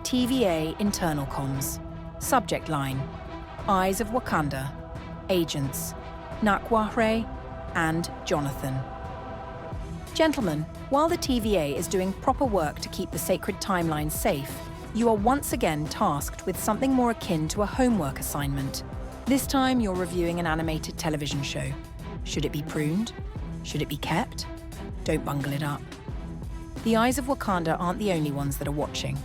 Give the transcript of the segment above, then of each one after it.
TVA Internal Comms. Subject line: Eyes of Wakanda. Agents: Nakware and Jonathan. Gentlemen, while the TVA is doing proper work to keep the sacred timeline safe, you are once again tasked with something more akin to a homework assignment. This time you're reviewing an animated television show. Should it be pruned? Should it be kept? Don't bungle it up. The Eyes of Wakanda aren't the only ones that are watching.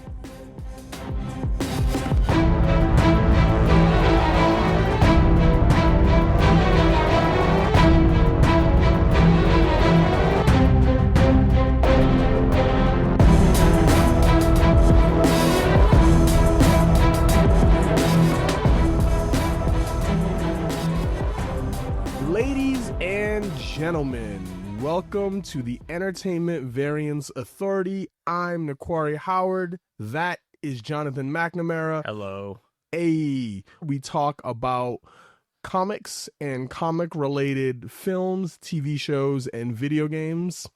Ladies and gentlemen, welcome to the Entertainment Variance Authority. I'm Nakware Howard. That is Jonathan McNamara. Hello. Hey, we talk about comics and comic-related films, TV shows, and video games.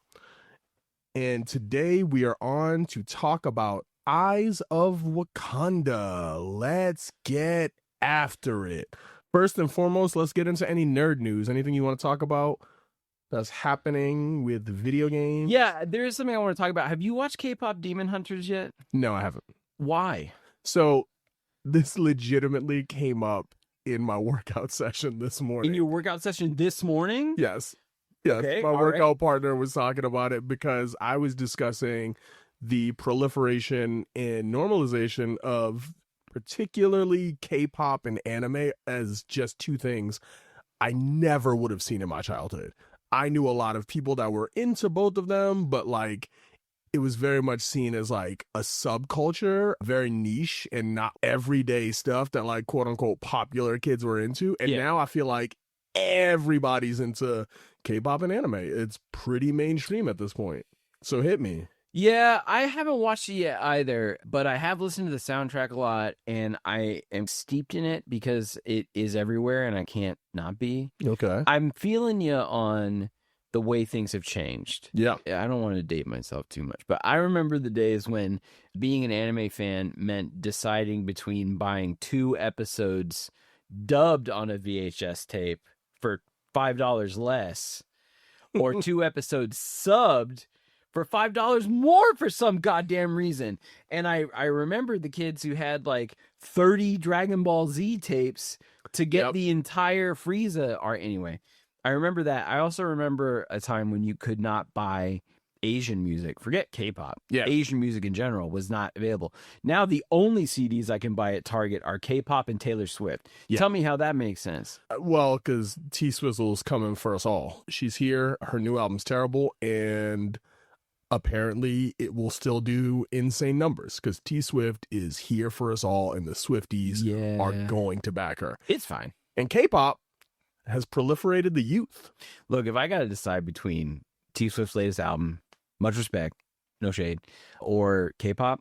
And today we are on to talk about Eyes of Wakanda. Let's get after it. First and foremost, let's get into any nerd news. Anything you want to talk about that's happening with video games? Yeah, there is something I want to talk about. Have you watched K-pop Demon Hunters yet? No, I haven't. Why? So this legitimately came up in my workout session this morning. In your workout session this morning? Yes. Yes. Okay, My all workout partner was talking about it because I was discussing the proliferation and normalization of particularly K-pop and anime as just two things I never would have seen in my childhood. I knew a lot of people that were into both of them, but like it was very much seen as like a subculture, very niche and not everyday stuff that like quote unquote popular kids were into. And now I feel like everybody's into K-pop and anime. It's pretty mainstream at this point. So hit me. Yeah, I haven't watched it yet either, but I have listened to the soundtrack a lot, and I am steeped in it because it is everywhere, and I can't not be. Okay. I'm feeling you on the way things have changed. Yeah. I don't want to date myself too much, but I remember the days when being an anime fan meant deciding between buying 2 episodes dubbed on a VHS tape for $5 less or 2 episodes subbed for $5 more for some goddamn reason. And I remember the kids who had like 30 Dragon Ball Z tapes to get the entire Frieza art. Anyway, I remember that. I also remember a time when you could not buy Asian music. Forget K-pop. Yeah. Asian music in general was not available. Now the only CDs I can buy at Target are K-pop and Taylor Swift. Yeah. Tell me how that makes sense. Well, because T-Swizzle's coming for us all. She's here. Her new album's terrible. And apparently it will still do insane numbers because T-Swift is here for us all and the Swifties are going to back her. It's fine. And K-pop has proliferated the youth. Look, if I got to decide between T-Swift's latest album, much respect, no shade, or K-pop,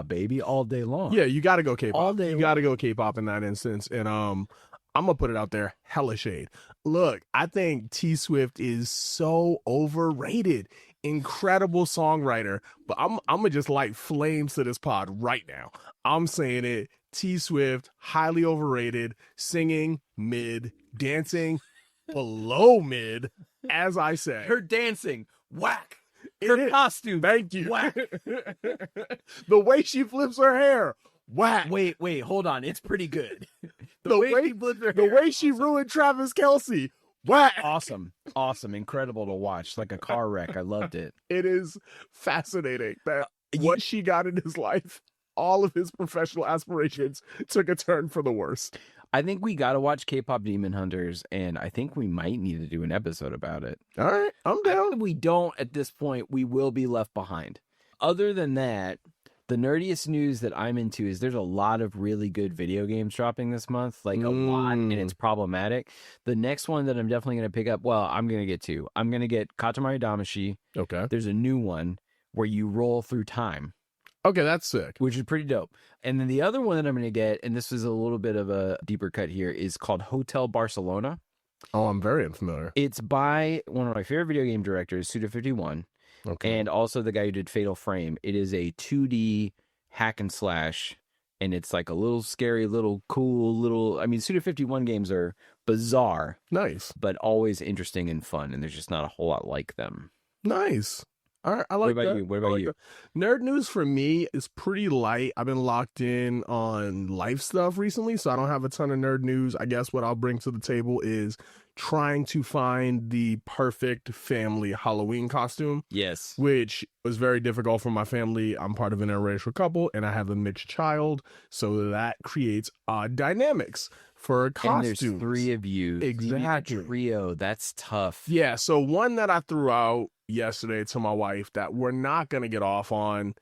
baby, all day long. Yeah, you got to go K-pop. All day you got to go K-pop in that instance. And I'm going to put it out there, hella shade. Look, I think T-Swift is so overrated. Incredible songwriter. But I'm going to just light flames to this pod right now. I'm saying it. T-Swift, highly overrated. Singing, mid. Dancing, below mid. As I said. Her dancing, whack. Her costume, thank you. Whack. The way she flips her hair, whack. Wait, hold on. It's pretty good. The way she ruined Travis Kelce, whack. Awesome. Incredible to watch. Like a car wreck. I loved it. It is fascinating that what she got in his life, all of his professional aspirations took a turn for the worst. I think we got to watch K-pop Demon Hunters, and I think we might need to do an episode about it. All right, I'm down. If we don't at this point, we will be left behind. Other than that, the nerdiest news that I'm into is there's a lot of really good video games dropping this month, like a lot, and it's problematic. The next one that I'm definitely going to pick up, well, I'm going to get 2. I'm going to get Katamari Damacy. Okay. There's a new one where you roll through time. Okay, that's sick. Which is pretty dope. And then the other one that I'm going to get, and this is a little bit of a deeper cut here, is called Hotel Barcelona. Oh, I'm very unfamiliar. It's by one of my favorite video game directors, Suda51. Okay. and also the guy who did Fatal Frame. It is a 2D hack and slash, and it's like a little scary, little cool, little. I mean, Suda 51 games are bizarre, Nice. but always interesting and fun, and there's just not a whole lot like them. Nice. All right, I like What about that. you? What I about like you? that. Nerd news for me is pretty light. I've been locked in on life stuff recently, so I don't have a ton of nerd news. I guess what I'll bring to the table is trying to find the perfect family Halloween costume, Yes. which was very difficult for my family. I'm part of an interracial couple, and I have a mixed child, so that creates odd dynamics for costumes. And there's 3 of you. Exactly. You need a trio. That's tough. Yeah, so one that I threw out yesterday to my wife that we're not going to get off on,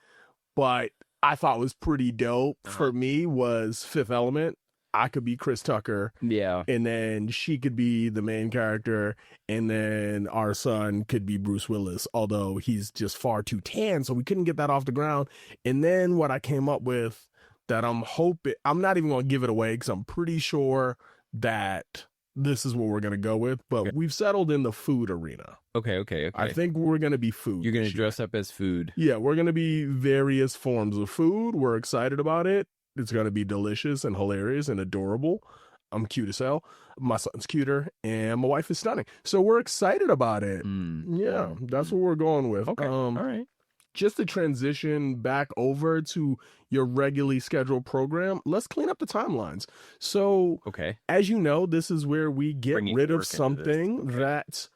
but I thought was pretty dope for me was Fifth Element. I could be Chris Tucker, Yeah. and then she could be the main character, and then our son could be Bruce Willis, although he's just far too tan, so we couldn't get that off the ground. And then what I came up with that I'm not even going to give it away because I'm pretty sure that this is what we're going to go with, but we've settled in the food arena. Okay. I think we're going to be food. You're going to this year. dress up as food. Yeah, we're going to be various forms of food. We're excited about it. It's going to be delicious and hilarious and adorable. I'm cute as hell. My son's cuter, and my wife is stunning. So we're excited about it. Yeah, that's what we're going with. Okay. All right. Just to transition back over to your regularly scheduled program, let's clean up the timelines. So, Okay. as you know, this is where we get Bringing rid work of into something this. Okay. that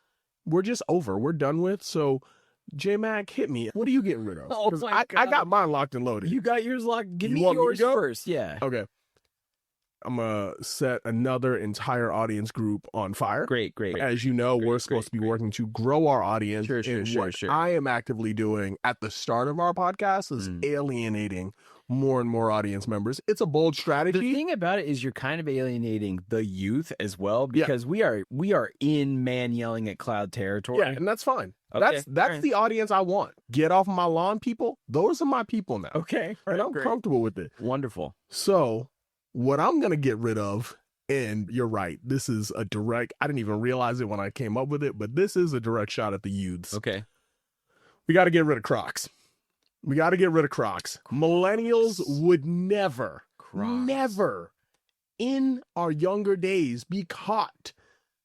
we're just over. We're done with. So, J-Mac, hit me. What are you getting rid of? Oh 'Cause my I God. got mine locked and loaded. You got yours locked. Give You me want me to yours go? first. Yeah. Okay. I'm going to set another entire audience group on fire. Great. As you know, we're supposed to be working to grow our audience. Sure. What I am actively doing at the start of our podcast is alienating more and more audience members. It's a bold strategy. The thing about it is you're kind of alienating the youth as well, because we are in man yelling at cloud territory. Yeah, and that's fine. Okay. That's All right. the audience I want. Get off my lawn, people. Those are my people now. Okay. And I'm Great. comfortable with it. Wonderful. So, what I'm going to get rid of, and you're right, this is a direct, I didn't even realize it when I came up with it, but this is a direct shot at the youths. Okay. We got to get rid of Crocs. Millennials would never in our younger days be caught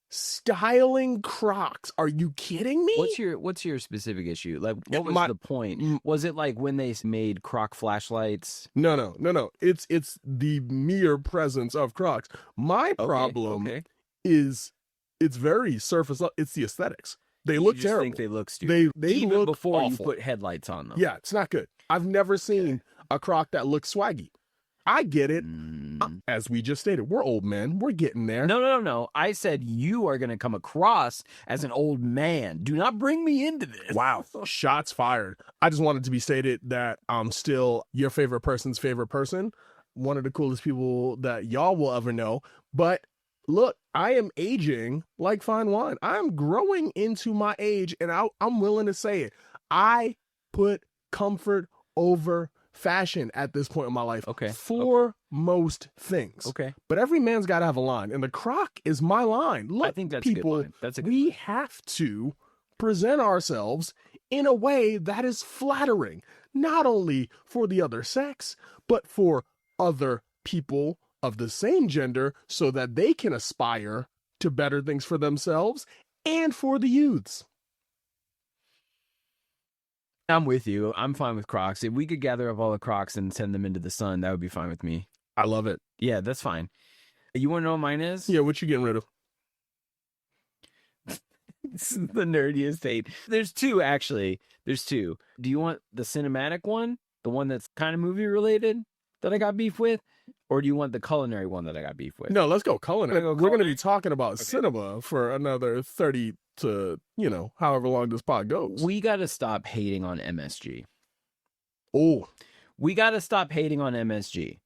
styling Crocs. Are you kidding me? What's your specific issue? Like, Yeah, what was the point? Was it like when they made Croc flashlights? No. It's the mere presence of Crocs. My problem is it's very surface. It's the aesthetics. They look You just terrible. think they look stupid. They Even look before awful. you put headlights on them. Yeah, it's not good. I've never seen a Croc that looks swaggy. I get it. As we just stated, we're old men. We're getting there. No. I said you are going to come across as an old man. Do not bring me into this. Wow. Shots fired. I just wanted to be stated that I'm still your favorite person's favorite person. One of the coolest people that y'all will ever know. But look, I am aging like fine wine. I'm growing into my age, and I'm willing to say it. I put comfort over fashion at this point in my life. Okay. For most things. Okay. But every man's got to have a line, and the Croc is my line. Look, I think that's people, a good line. That's a good we line. have to present ourselves in a way that is flattering, not only for the other sex, but for other people of the same gender, so that they can aspire to better things for themselves and for the youths. I'm with you. I'm fine with Crocs. If we could gather up all the Crocs and send them into the sun, that would be fine with me. I love it. Yeah, that's fine. You want to know what mine is? Yeah, what you getting rid of? This is the nerdiest thing. There's 2, actually. There's 2. Do you want the cinematic one? The one that's kind of movie related that I got beef with? Or do you want the culinary one that I got beef with? No, let's go culinary. We're gonna go We're going to be culinary? talking about cinema for another 30 to, however long this pod goes. We got to stop hating on MSG. Oh, We got to stop hating on MSG.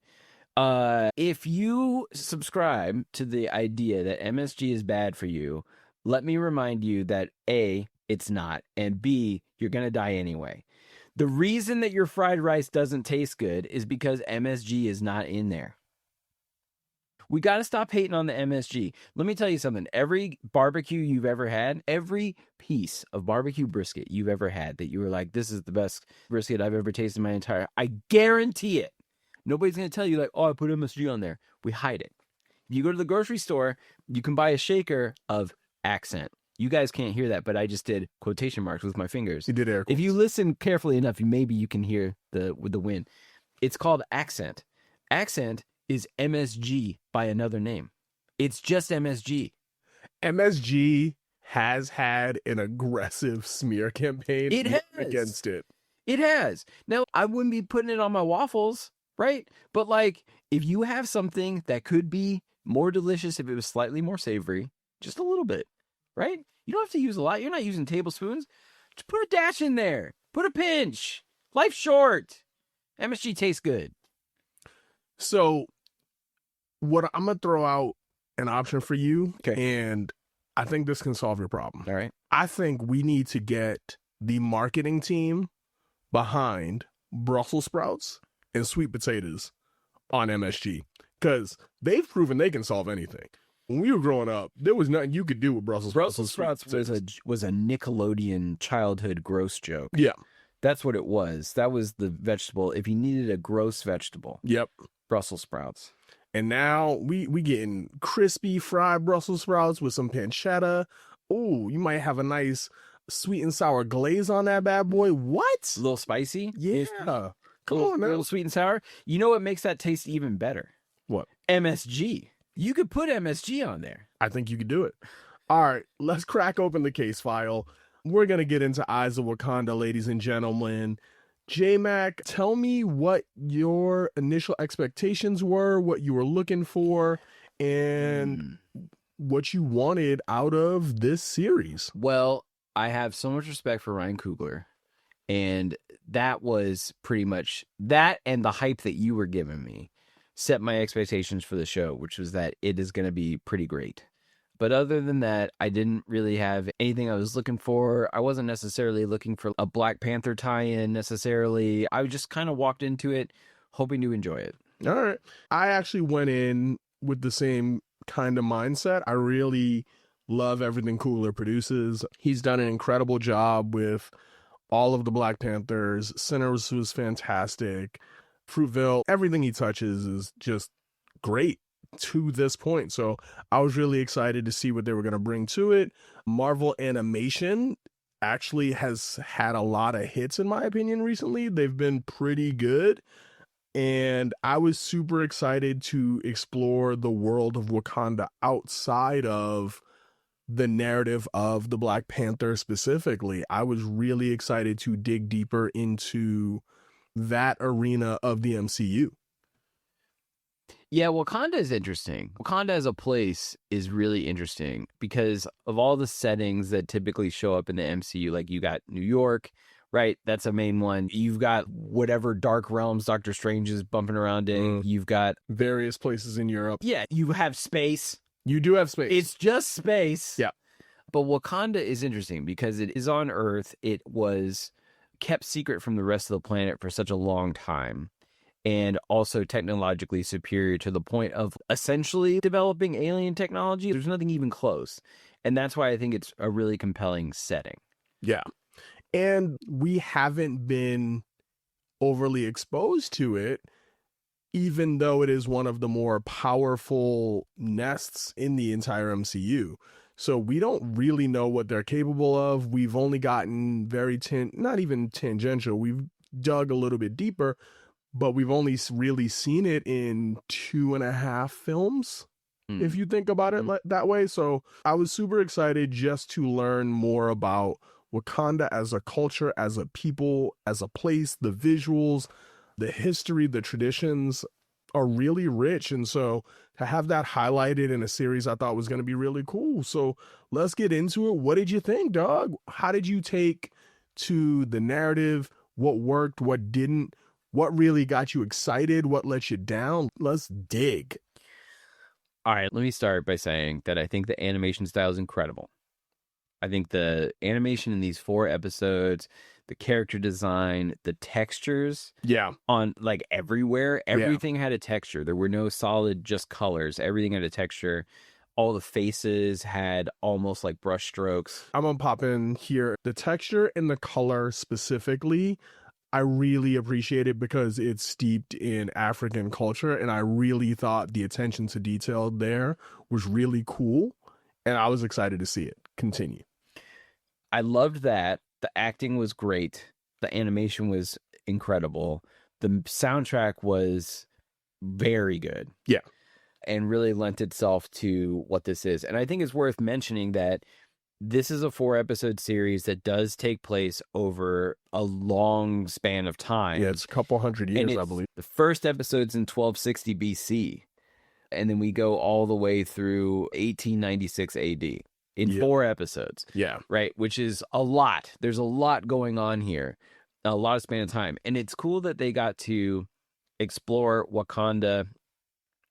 If you subscribe to the idea that MSG is bad for you, let me remind you that A, it's not, and B, you're going to die anyway. The reason that your fried rice doesn't taste good is because MSG is not in there. We got to stop hating on the MSG. Let me tell you something. Every barbecue you've ever had, every piece of barbecue brisket you've ever had that you were like, this is the best brisket I've ever tasted in my entire, I guarantee it. Nobody's going to tell you like, oh, I put MSG on there. We hide it. You go to the grocery store, you can buy a shaker of Accent. You guys can't hear that, but I just did quotation marks with my fingers. You did air quotes. If you listen carefully enough, maybe you can hear with the wind. It's called Accent. Accent is MSG by another name. It's just MSG. MSG has had an aggressive smear campaign against it. It has. Now, I wouldn't be putting it on my waffles, right? But like, if you have something that could be more delicious if it was slightly more savory, just a little bit, right? You don't have to use a lot. You're not using tablespoons. Just put a dash in there. Put a pinch. Life's short. MSG tastes good. So, what I'm going to throw out an option for you, Okay. and I think this can solve your problem. All right. I think we need to get the marketing team behind Brussels sprouts and sweet potatoes on MSG, because they've proven they can solve anything. When we were growing up, there was nothing you could do with Brussels sprouts. Brussels sprouts was a Nickelodeon childhood gross joke. Yeah. That's what it was. That was the vegetable. If you needed a gross vegetable, Yep. Brussels sprouts. And now we getting crispy fried Brussels sprouts with some pancetta. Oh, you might have a nice sweet and sour glaze on that bad boy. What? A little spicy. Yeah. Come on A now. little sweet and sour. You know what makes that taste even better? What? MSG. You could put MSG on there. I think you could do it. All right, let's crack open the case file. We're going to get into Eyes of Wakanda, ladies and gentlemen. J-Mac, tell me what your initial expectations were, what you were looking for, and what you wanted out of this series. Well, I have so much respect for Ryan Coogler, and that was pretty much that, and the hype that you were giving me set my expectations for the show, which was that it is going to be pretty great. But other than that, I didn't really have anything I was looking for. I wasn't necessarily looking for a Black Panther tie-in necessarily. I just kind of walked into it hoping to enjoy it. All right. I actually went in with the same kind of mindset. I really love everything Coogler produces. He's done an incredible job with all of the Black Panthers. Sinners was fantastic. Fruitville, everything he touches is just great to this point. So I was really excited to see what they were going to bring to it. Marvel Animation actually has had a lot of hits, in my opinion, recently. They've been pretty good. And I was super excited to explore the world of Wakanda outside of the narrative of the Black Panther specifically. I was really excited to dig deeper into that arena of the MCU. Yeah, Wakanda is interesting. Wakanda as a place is really interesting because of all the settings that typically show up in the MCU. Like you got New York, right? That's a main one. You've got whatever dark realms Doctor Strange is bumping around in. You've got various places in Europe. Yeah, you have space. You do have space. It's just space. Yeah. But Wakanda is interesting because it is on Earth. It was kept secret from the rest of the planet for such a long time. And also technologically superior to the point of essentially developing alien technology. There's nothing even close. And that's why I think it's a really compelling setting. Yeah. And we haven't been overly exposed to it, even though it is one of the more powerful nests in the entire MCU. So we don't really know what they're capable of. We've only gotten not even tangential. We've dug a little bit deeper, but we've only really seen it in 2.5 films, if you think about it that way. So I was super excited just to learn more about Wakanda as a culture, as a people, as a place. The visuals, the history, the traditions are really rich. And so to have that highlighted in a series, I thought was going to be really cool. So let's get into it. What did you think, dog? How did you take to the narrative? What worked? What didn't? What really got you excited? What let you down? Let's dig. All right, let me start by saying that I think the animation style is incredible. I think the animation in these 4 episodes, the character design, the textures Yeah. on like everywhere. Yeah. Everything had a texture. There were no solid just colors. Everything had a texture. All the faces had almost like brush strokes. I'm gonna pop in here. The texture and the color specifically, I really appreciate it because it's steeped in African culture, and I really thought the attention to detail there was really cool, and I was excited to see it continue. I loved that. The acting was great. The animation was incredible. The soundtrack was very good. Yeah. And really lent itself to what this is. And I think it's worth mentioning that this is a 4-episode series that does take place over a long span of time. Yeah, it's a couple hundred years, I believe. The first episode's in 1260 BC. And then we go all the way through 1896 AD in 4 episodes. Yeah. Right? Which is a lot. There's a lot going on here. A lot of span of time. And it's cool that they got to explore Wakanda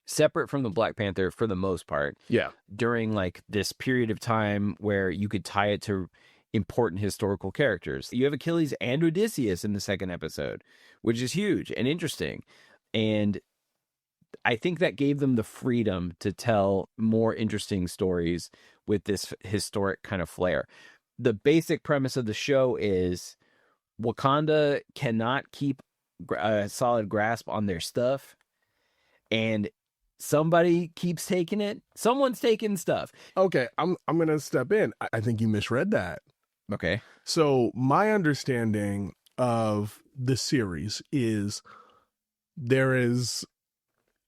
separate from the Black Panther for the most part. Yeah. During like this period of time where you could tie it to important historical characters. You have Achilles and Odysseus in the second episode, which is huge and interesting. And I think that gave them the freedom to tell more interesting stories with this historic kind of flair. The basic premise of the show is Wakanda cannot keep a solid grasp on their stuff, and somebody keeps taking it. Someone's taking stuff. Okay, I'm gonna step in. I think you misread that. Okay. So my understanding of the series is there is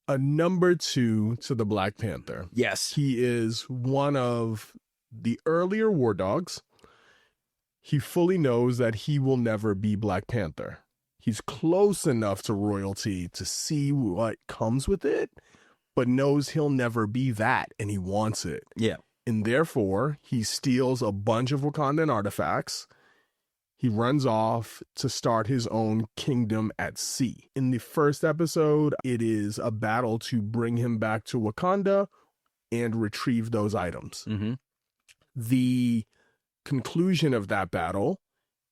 a number 2 to the Black Panther. Yes. He is one of the earlier war dogs. He fully knows that he will never be Black Panther. He's close enough to royalty to see what comes with it, but knows he'll never be that, and he wants it. Yeah. And therefore, he steals a bunch of Wakandan artifacts. He runs off to start his own kingdom at sea. In the first episode, it is a battle to bring him back to Wakanda and retrieve those items. Mm-hmm. The conclusion of that battle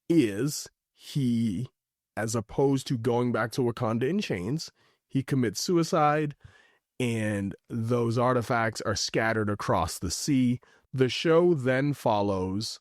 is he, as opposed to going back to Wakanda in chains, he commits suicide, and those artifacts are scattered across the sea. The show then follows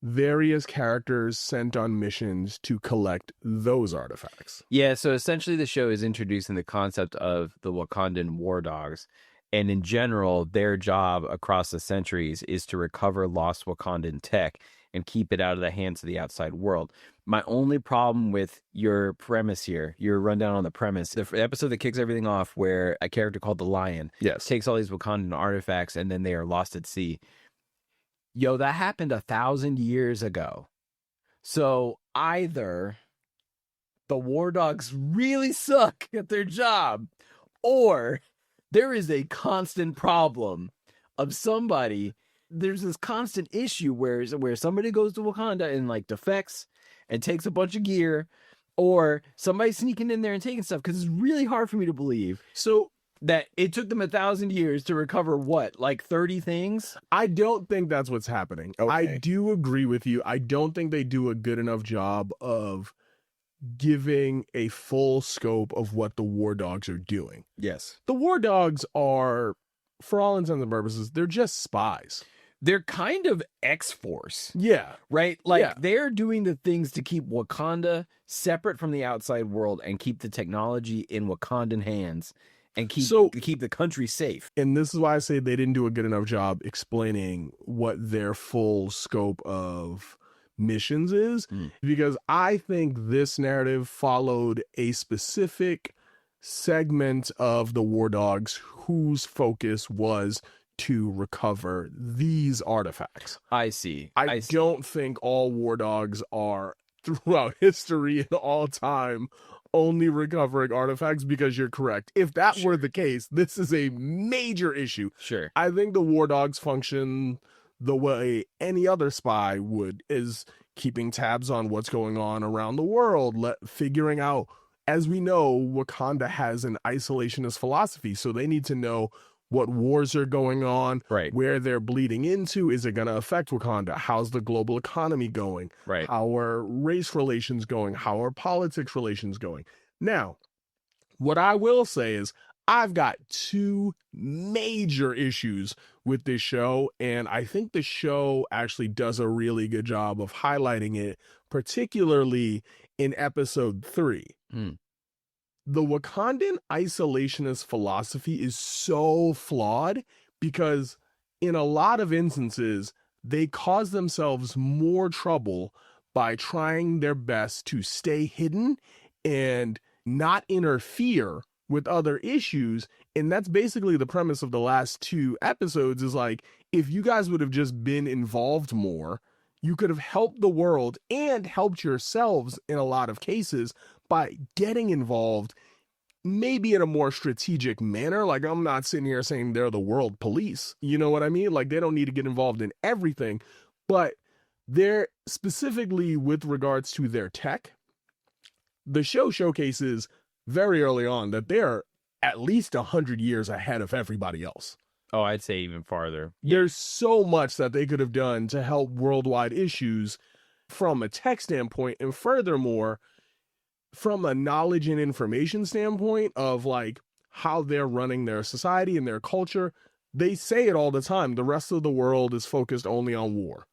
various characters sent on missions to collect those artifacts. Yeah, so essentially the show is introducing the concept of the Wakandan war dogs. And in general, their job across the centuries is to recover lost Wakandan tech and keep it out of the hands of the outside world. My only problem with your premise here, your rundown on the premise, the episode that kicks everything off where a character called the Lion takes all these Wakandan artifacts and then they are lost at sea. Yo, that happened 1,000 years ago. So either the war dogs really suck at their job, or there is a constant problem of somebody. There's this constant issue where somebody goes to Wakanda and like defects and takes a bunch of gear, or somebody sneaking in there and taking stuff, because it's really hard for me to believe that it took them 1,000 years to recover what, like 30 things? I don't think that's what's happening. Okay. I do agree with you. I don't think they do a good enough job of giving a full scope of what the war dogs are doing. Yes. The war dogs are, for all intents and purposes, they're just spies. They're kind of X-Force. Yeah. Right? Like, they're doing the things to keep Wakanda separate from the outside world and keep the technology in Wakandan hands and keep the country safe. And this is why I say they didn't do a good enough job explaining what their full scope of missions is, because I think this narrative followed a specific segment of the war dogs whose focus was to recover these artifacts. I see. I don't think all war dogs are throughout history and all time only recovering artifacts, because you're correct. If that were the case, this is a major issue. Sure. I think the war dogs function the way any other spy would, is keeping tabs on what's going on around the world, figuring out, as we know, Wakanda has an isolationist philosophy, so they need to know what wars are going on, Right. where they're bleeding into. Is it going to affect Wakanda? How's the global economy going? Right. How are race relations going? How are politics relations going? Now, what I will say is I've got two major issues with this show, and I think the show actually does a really good job of highlighting it, particularly in episode 3. Mm. The Wakandan isolationist philosophy is so flawed because in a lot of instances, they cause themselves more trouble by trying their best to stay hidden and not interfere with other issues. And that's basically the premise of the last 2 episodes, is like, if you guys would have just been involved more, you could have helped the world and helped yourselves in a lot of cases by getting involved, maybe in a more strategic manner. Like, I'm not sitting here saying they're the world police. You know what I mean? Like, they don't need to get involved in everything, but they're specifically with regards to their tech. The show showcases very early on that they're at least 100 years ahead of everybody else. Oh, I'd say even farther. There's so much that they could have done to help worldwide issues from a tech standpoint, and furthermore, from a knowledge and information standpoint of like how they're running their society and their culture. They say it all the time. The rest of the world is focused only on war,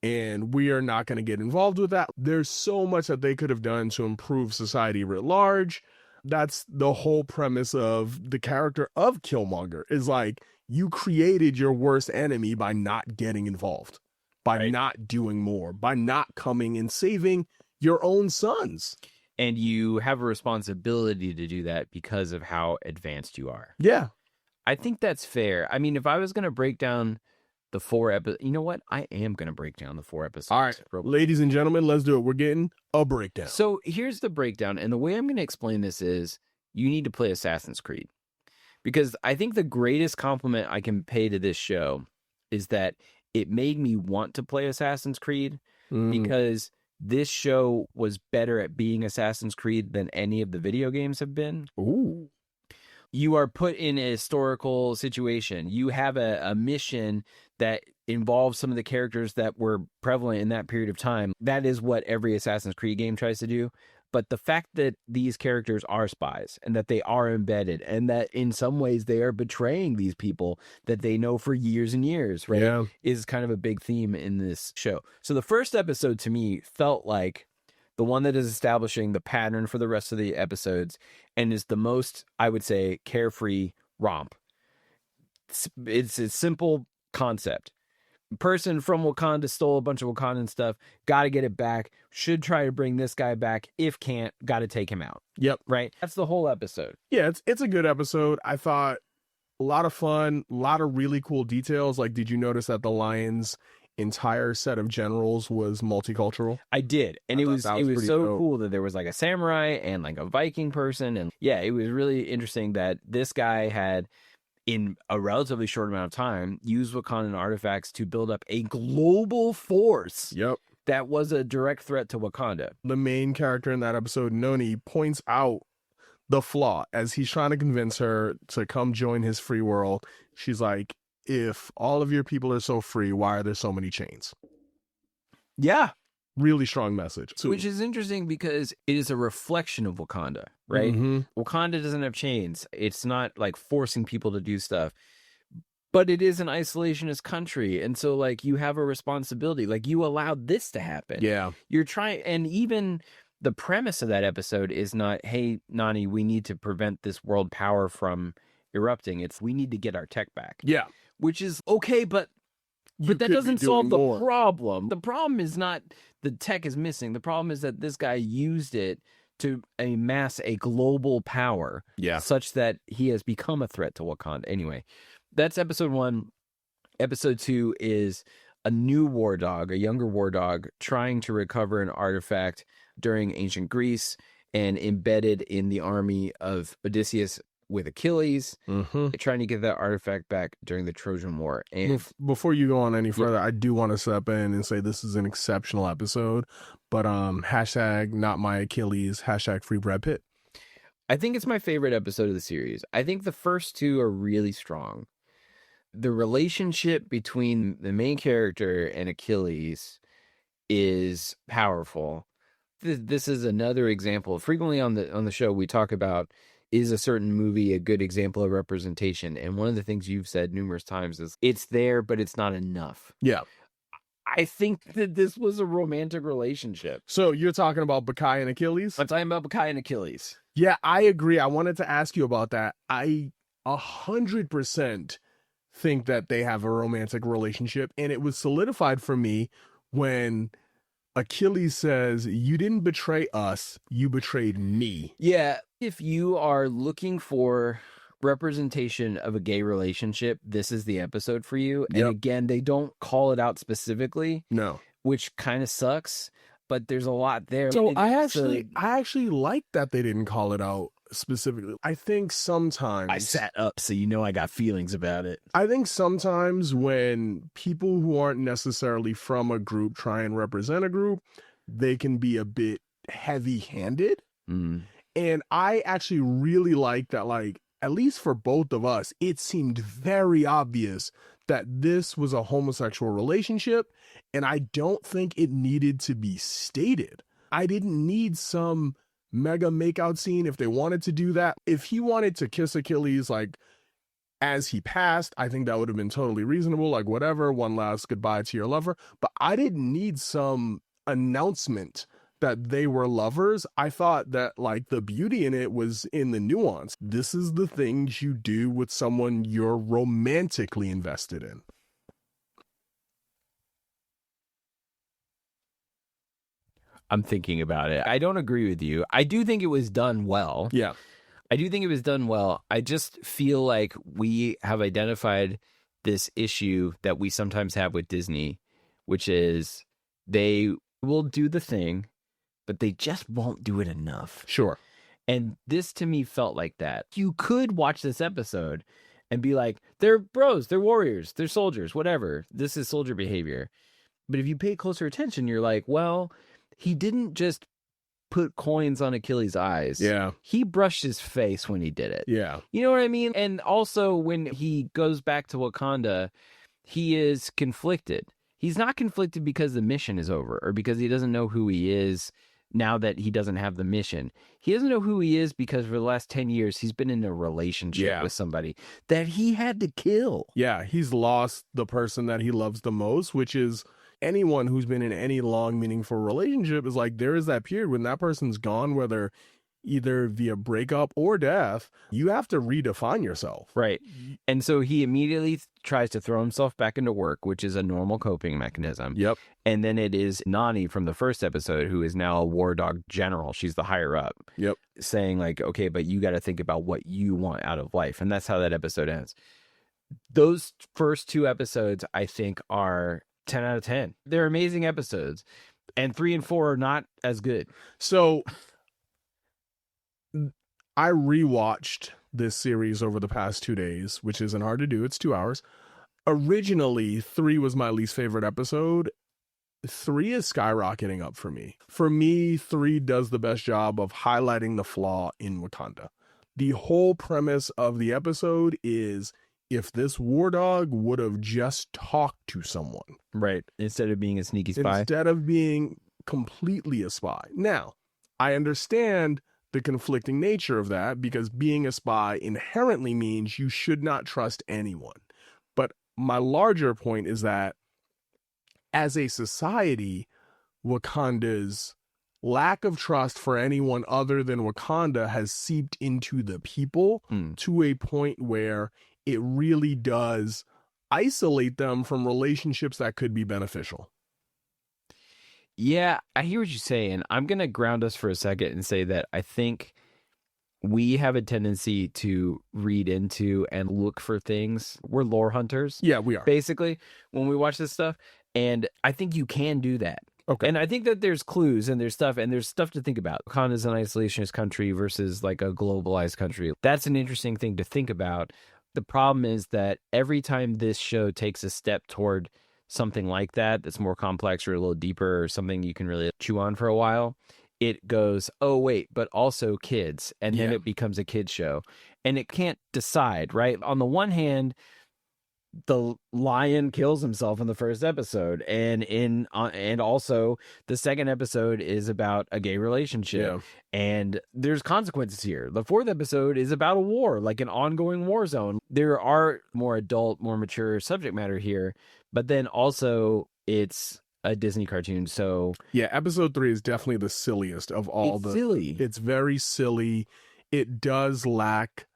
and we are not going to get involved with that. There's so much that they could have done to improve society writ large. That's the whole premise of the character of Killmonger, is like, you created your worst enemy by not getting involved, by not doing more, by not coming and saving your own sons. And you have a responsibility to do that because of how advanced you are. Yeah. I think that's fair. I mean, if I was going to break down the 4 episodes, you know what? I am going to break down the 4 episodes. All right, ladies and gentlemen, let's do it. We're getting a breakdown. So here's the breakdown. And the way I'm going to explain this is you need to play Assassin's Creed. Because I think the greatest compliment I can pay to this show is that it made me want to play Assassin's Creed, because this show was better at being Assassin's Creed than any of the video games have been. Ooh. You are put in a historical situation. You have a mission that involves some of the characters that were prevalent in that period of time. That is what every Assassin's Creed game tries to do. But the fact that these characters are spies and that they are embedded and that in some ways they are betraying these people that they know for years and years, right? Yeah. Is kind of a big theme in this show. So the first episode to me felt like the one that is establishing the pattern for the rest of the episodes and is the most, I would say, carefree romp. It's a simple concept. Person from Wakanda stole a bunch of Wakandan stuff, got to get it back, should try to bring this guy back. If can't, got to take him out. Yep. Right? That's the whole episode. Yeah, it's a good episode. I thought a lot of fun, a lot of really cool details. Like, did you notice that the Lion's entire set of generals was multicultural? I did. And it was so dope. cool that there was like a samurai and like a Viking person. And yeah, it was really interesting that this guy had, in a relatively short amount of time, used Wakandan artifacts to build up a global force. Yep. That was a direct threat to Wakanda. The main character in that episode, Noni, points out the flaw as he's trying to convince her to come join his free world. She's like, if all of your people are so free, why are there so many chains? Yeah. Really strong message. Which is interesting because it is a reflection of Wakanda, right? Mm-hmm. Wakanda doesn't have chains. It's not like forcing people to do stuff. But it is an isolationist country. And so, like, you have a responsibility. Like, you allowed this to happen. Yeah. You're trying, and even the premise of that episode is not, hey, Nani, we need to prevent this world power from erupting. It's, we need to get our tech back. Yeah. Which is okay, but that doesn't solve the problem. The problem is not the tech is missing. The problem is that this guy used it to amass a global power, such that he has become a threat to Wakanda. Anyway, that's episode 1. Episode 2 is a new war dog, a younger war dog, trying to recover an artifact during ancient Greece and embedded in the army of Odysseus with Achilles, trying to get that artifact back during the Trojan War. And before you go on any further, I do want to step in and say this is an exceptional episode, but hashtag not my Achilles, hashtag free Brad Pitt. I think it's my favorite episode of the series. I think the first two are really strong. The relationship between the main character and Achilles is powerful. This is another example. Frequently on the show, we talk about, is a certain movie a good example of representation? And one of the things you've said numerous times is it's there, but it's not enough. Yeah. I think that this was a romantic relationship. So you're talking about Bacai and Achilles? I'm talking about Bacai and Achilles. Yeah, I agree. I wanted to ask you about that. I 100% think that they have a romantic relationship, and it was solidified for me when Achilles says, "You didn't betray us, you betrayed me." Yeah, if you are looking for representation of a gay relationship, this is the episode for you. And again, they don't call it out specifically. No. Which kind of sucks, but there's a lot there. So I actually like that they didn't call it out specifically. I think sometimes I sat up, so you know I got feelings about it. I think sometimes when people who aren't necessarily from a group try and represent a group, they can be a bit heavy-handed. And I actually really like that, like, at least for both of us, it seemed very obvious that this was a homosexual relationship, and I don't think it needed to be stated. I didn't need some mega makeout scene if they wanted to do that. If he wanted to kiss Achilles, like, as he passed, I think that would have been totally reasonable, like, whatever, one last goodbye to your lover. But I didn't need some announcement that they were lovers. I thought that, like, the beauty in it was in the nuance. This is the things you do with someone you're romantically invested in. I'm thinking about it. I don't agree with you. I do think it was done well. Yeah. I do think it was done well. I just feel like we have identified this issue that we sometimes have with Disney, which is they will do the thing, but they just won't do it enough. Sure. And this to me felt like that. You could watch this episode and be like, they're bros, they're warriors, they're soldiers, whatever. This is soldier behavior. But if you pay closer attention, you're like, well, he didn't just put coins on Achilles' eyes. Yeah. He brushed his face when he did it. Yeah. You know what I mean? And also when he goes back to Wakanda, he is conflicted. He's not conflicted because the mission is over or because he doesn't know who he is now that he doesn't have the mission. He doesn't know who he is because for the last 10 years, he's been in a relationship with somebody that he had to kill. Yeah, he's lost the person that he loves the most, which is anyone who's been in any long, meaningful relationship is like, there is that period when that person's gone, whether either via breakup or death, you have to redefine yourself. Right. And so he immediately tries to throw himself back into work, which is a normal coping mechanism. Yep. And then it is Nani from the first episode, who is now a war dog general. She's the higher up. Yep. Saying like, okay, but you got to think about what you want out of life. And that's how that episode ends. Those first two episodes, I think, are 10 out of 10. They're amazing episodes. And 3 and 4 are not as good. So I rewatched this series over the past 2 days, which isn't hard to do. It's 2 hours. Originally, 3 was my least favorite episode. 3 is skyrocketing up for me. For me, 3 does the best job of highlighting the flaw in Wakanda. The whole premise of the episode is if this war dog would have just talked to someone. Right. Instead of being a sneaky spy. Instead of being completely a spy. Now, I understand the conflicting nature of that because being a spy inherently means you should not trust anyone. But my larger point is that as a society, Wakanda's lack of trust for anyone other than Wakanda has seeped into the people to a point where it really does isolate them from relationships that could be beneficial. Yeah, I hear what you're saying. I'm going to ground us for a second and say that I think we have a tendency to read into and look for things. We're lore hunters. Yeah, we are. Basically, when we watch this stuff. And I think you can do that. Okay. And I think that there's clues and there's stuff to think about. Wakanda is an isolationist country versus like a globalized country. That's an interesting thing to think about. The problem is that every time this show takes a step toward something like that, that's more complex or a little deeper or something you can really chew on for a while, it goes, oh, wait, but also kids. And then Yeah. it becomes a kid's show. And it can't decide, right? On the one hand, the lion kills himself in the first episode, and also the second episode is about a gay relationship, and there's consequences here. The fourth episode is about a war, like an ongoing war zone. There are more adult, more mature subject matter here, but then also it's a Disney cartoon, so yeah, episode 3 is definitely the silliest of all. Silly. It's very silly. It does lack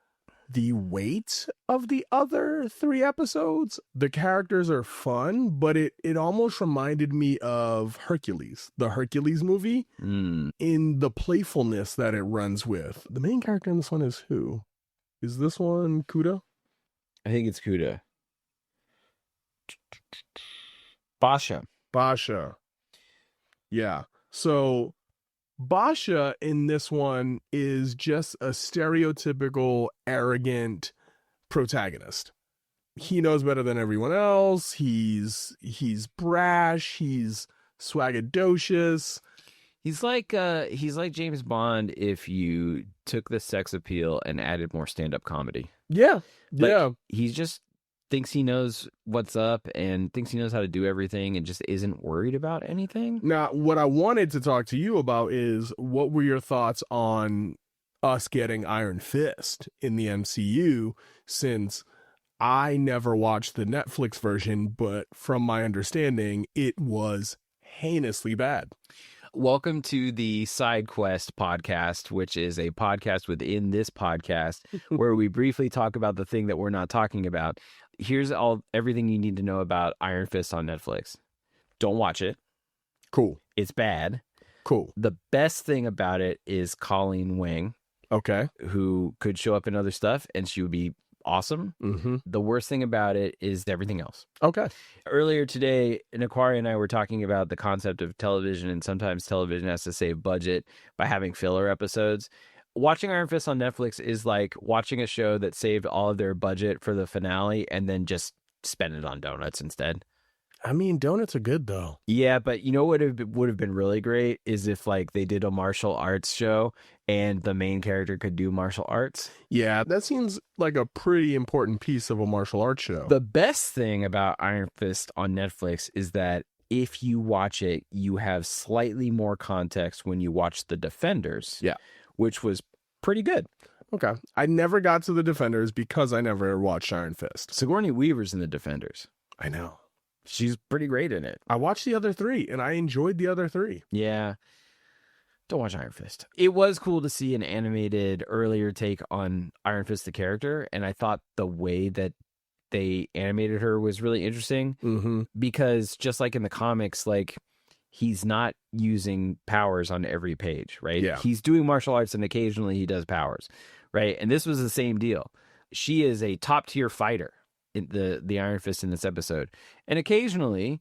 the weight of the other 3 episodes. The characters are fun, but it almost reminded me of Hercules, the Hercules movie, in the playfulness that it runs with. The main character in this one is who? Is this one Kuda? I think it's Kuda. Basha. Yeah. So Basha in this one is just a stereotypical arrogant protagonist. He knows better than everyone else. He's brash, he's swaggadocious. He's like James Bond if you took the sex appeal and added more stand-up comedy. Yeah. Like, yeah. He just thinks he knows what's up and thinks he knows how to do everything and just isn't worried about anything. Now, what I wanted to talk to you about is what were your thoughts on us getting Iron Fist in the MCU, since I never watched the Netflix version, but from my understanding, it was heinously bad. Welcome to the Side Quest podcast, which is a podcast within this podcast where we briefly talk about the thing that we're not talking about. Here's everything you need to know about Iron Fist on Netflix. Don't watch it. Cool. It's bad. Cool. The best thing about it is Colleen Wing. Okay. Who could show up in other stuff, and she would be awesome. Mm-hmm. The worst thing about it is everything else. Okay. Earlier today, Nakware and I were talking about the concept of television, and sometimes television has to save budget by having filler episodes. Watching Iron Fist on Netflix is like watching a show that saved all of their budget for the finale and then just spend it on donuts instead. I mean, donuts are good though. Yeah, but you know what would have been really great is if like they did a martial arts show and the main character could do martial arts. Yeah, that seems like a pretty important piece of a martial arts show. The best thing about Iron Fist on Netflix is that if you watch it, you have slightly more context when you watch The Defenders. Yeah. Which was pretty good. Okay. I never got to The Defenders because I never watched Iron Fist. Sigourney Weaver's in The Defenders. I know. She's pretty great in it. I watched the other 3 and I enjoyed the other 3. Yeah. Don't watch Iron Fist. It was cool to see an animated earlier take on Iron Fist the character, and I thought the way that they animated her was really interesting because just like in the comics, like he's not using powers on every page, right? Yeah. He's doing martial arts and occasionally he does powers, right? And this was the same deal. She is a top tier fighter in the Iron Fist in this episode. And occasionally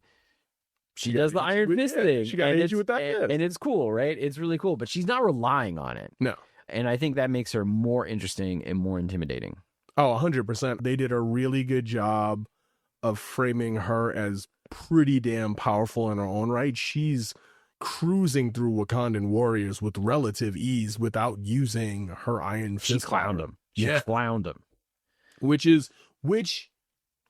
she does the Iron Fist thing. She got hit you with that fist. And it's cool, right? It's really cool, but she's not relying on it. No. And I think that makes her more interesting and more intimidating. Oh, 100%. They did a really good job of framing her as pretty damn powerful in her own right. She's cruising through Wakandan warriors with relative ease without using her Iron Fist. She clowned him. She clowned him. Which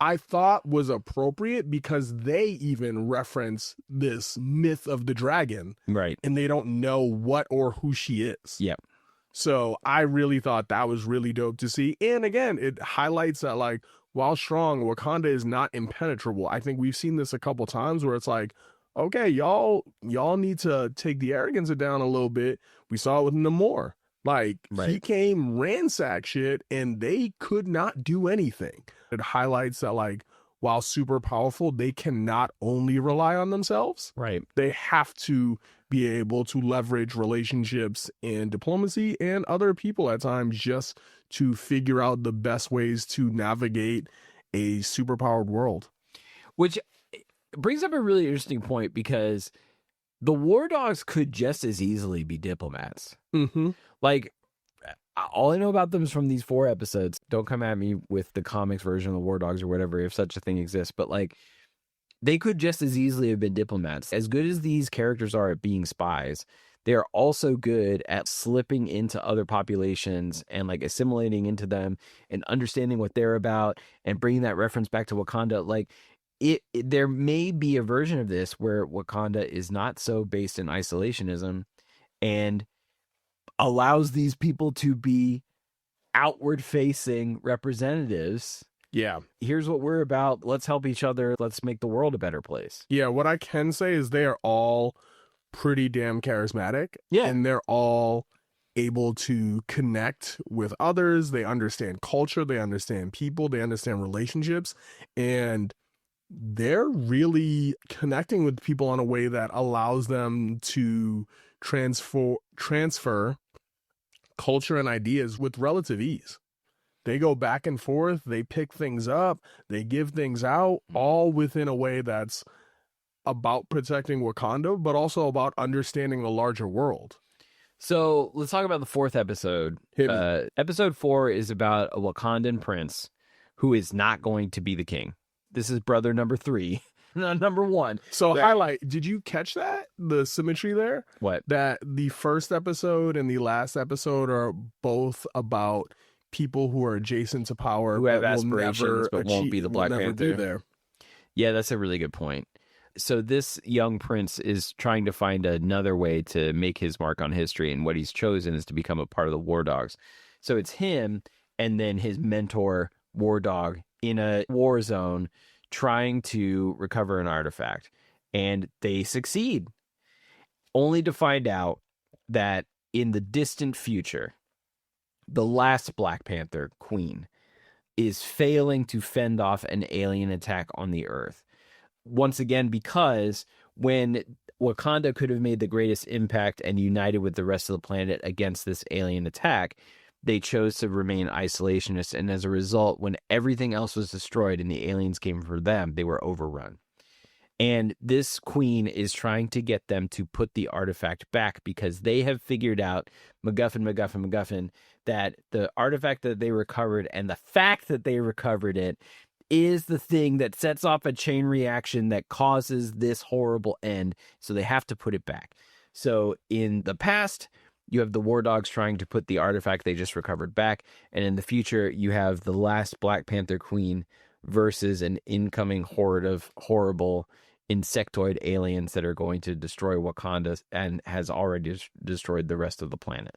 I thought was appropriate because they even reference this myth of the dragon. Right. And they don't know what or who she is. Yep. So I really thought that was really dope to see. And again, it highlights that, like, while strong, Wakanda is not impenetrable. I think we've seen this a couple times where it's like, okay, y'all need to take the arrogance down a little bit. We saw it with Namor. Like, he came ransack shit and they could not do anything. It highlights that, like, while super powerful, they cannot only rely on themselves. Right. They have to be able to leverage relationships and diplomacy and other people at times just to figure out the best ways to navigate a superpowered world. Which brings up a really interesting point because the War Dogs could just as easily be diplomats. Mm-hmm. Like, all I know about them is from these 4 episodes. Don't come at me with the comics version of the War Dogs or whatever, if such a thing exists. But, like, they could just as easily have been diplomats. As good as these characters are at being spies, they are also good at slipping into other populations and like assimilating into them and understanding what they're about and bringing that reference back to Wakanda. Like there may be a version of this where Wakanda is not so based in isolationism and allows these people to be outward facing representatives. Yeah. Here's what we're about. Let's help each other. Let's make the world a better place. Yeah, what I can say is they are all pretty damn charismatic. Yeah. And they're all able to connect with others. They understand culture. They understand people. They understand relationships. And they're really connecting with people in a way that allows them to transfer culture and ideas with relative ease. They go back and forth, they pick things up, they give things out, all within a way that's about protecting Wakanda, but also about understanding the larger world. So let's talk about the fourth episode. Episode 4 is about a Wakandan prince who is not going to be the king. This is brother number 3, not number 1. So highlight, did you catch that? The symmetry there? What? That the first episode and the last episode are both about people who are adjacent to power, who have aspirations but won't be the Black Panther. There. Yeah, that's a really good point. So this young prince is trying to find another way to make his mark on history, and what he's chosen is to become a part of the War Dogs. So it's him and then his mentor, War Dog, in a war zone trying to recover an artifact. And they succeed, only to find out that in the distant future, the last Black Panther, Queen, is failing to fend off an alien attack on the Earth. Once again, because when Wakanda could have made the greatest impact and united with the rest of the planet against this alien attack, they chose to remain isolationist. And as a result, when everything else was destroyed and the aliens came for them, they were overrun. And this queen is trying to get them to put the artifact back because they have figured out, MacGuffin, that the artifact that they recovered and the fact that they recovered it is the thing that sets off a chain reaction that causes this horrible end. So they have to put it back. So in the past, you have the War Dogs trying to put the artifact they just recovered back. And in the future, you have the last Black Panther Queen versus an incoming horde of horrible insectoid aliens that are going to destroy Wakanda and has already destroyed the rest of the planet.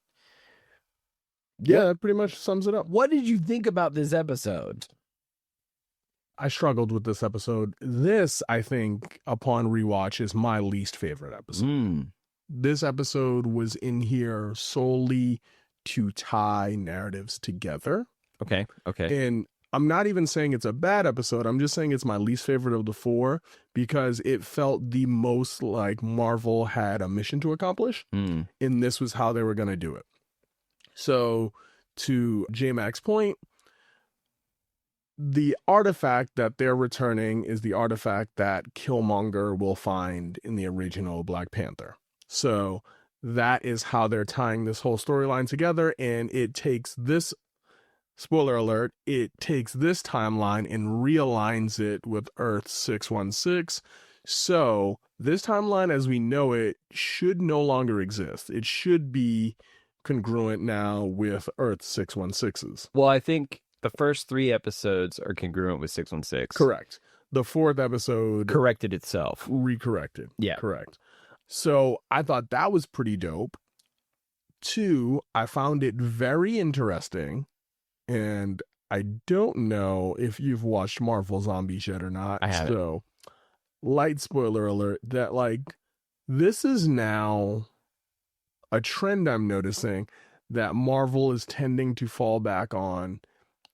Yeah, that pretty much sums it up. What did you think about this episode? I struggled with this episode. This, I think, upon rewatch, is my least favorite episode. This episode was in here solely to tie narratives together. Okay. And I'm not even saying it's a bad episode. I'm just saying it's my least favorite of the 4 because it felt the most like Marvel had a mission to accomplish. And this was how they were going to do it. So to J-Mac's point, the artifact that they're returning is the artifact that Killmonger will find in the original Black Panther. So that is how they're tying this whole storyline together. And it takes this, spoiler alert, it takes this timeline and realigns it with Earth 616. So this timeline as we know it should no longer exist. It should be congruent now with Earth 616's. Well, I think the first 3 episodes are congruent with 616. Correct. The 4th episode corrected itself. Recorrected. Yeah. Correct. So I thought that was pretty dope. 2, I found it very interesting. And I don't know if you've watched Marvel Zombies yet or not. I haven't. So, light spoiler alert, that like, this is now a trend I'm noticing that Marvel is tending to fall back on.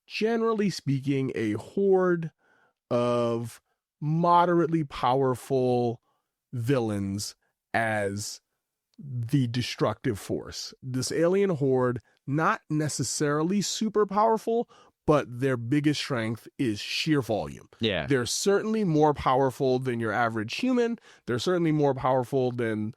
Generally speaking, a horde of moderately powerful villains as the destructive force. This alien horde, not necessarily super powerful, but their biggest strength is sheer volume. Yeah. They're certainly more powerful than your average human. They're certainly more powerful than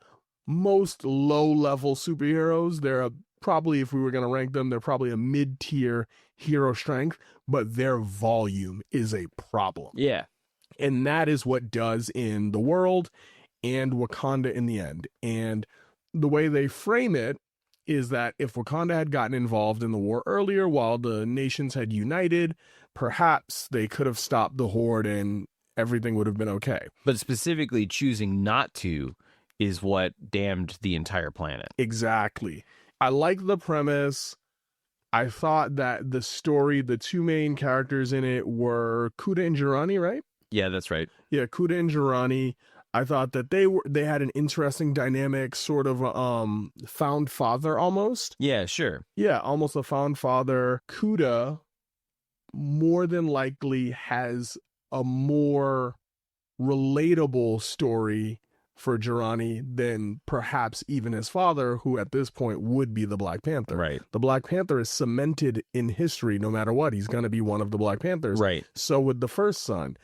most low-level superheroes. They're probably, if we were going to rank them, they're probably a mid-tier hero strength, but their volume is a problem. Yeah. And that is what does in the world and Wakanda in the end. And the way they frame it is that if Wakanda had gotten involved in the war earlier while the nations had united, perhaps they could have stopped the horde and everything would have been okay. But specifically choosing not to is what damned the entire planet. Exactly. I like the premise. I thought that the story, the two main characters in it were Kuda and Jirani, right? Yeah, that's right. Yeah, Kuda and Jirani. I thought that they had an interesting dynamic, sort of found father almost. Yeah, sure. Yeah, almost a found father. Kuda more than likely has a more relatable story for Jirani than perhaps even his father, who at this point would be the Black Panther. Right. The Black Panther is cemented in history no matter what. He's going to be one of the Black Panthers. Right. So with the first son,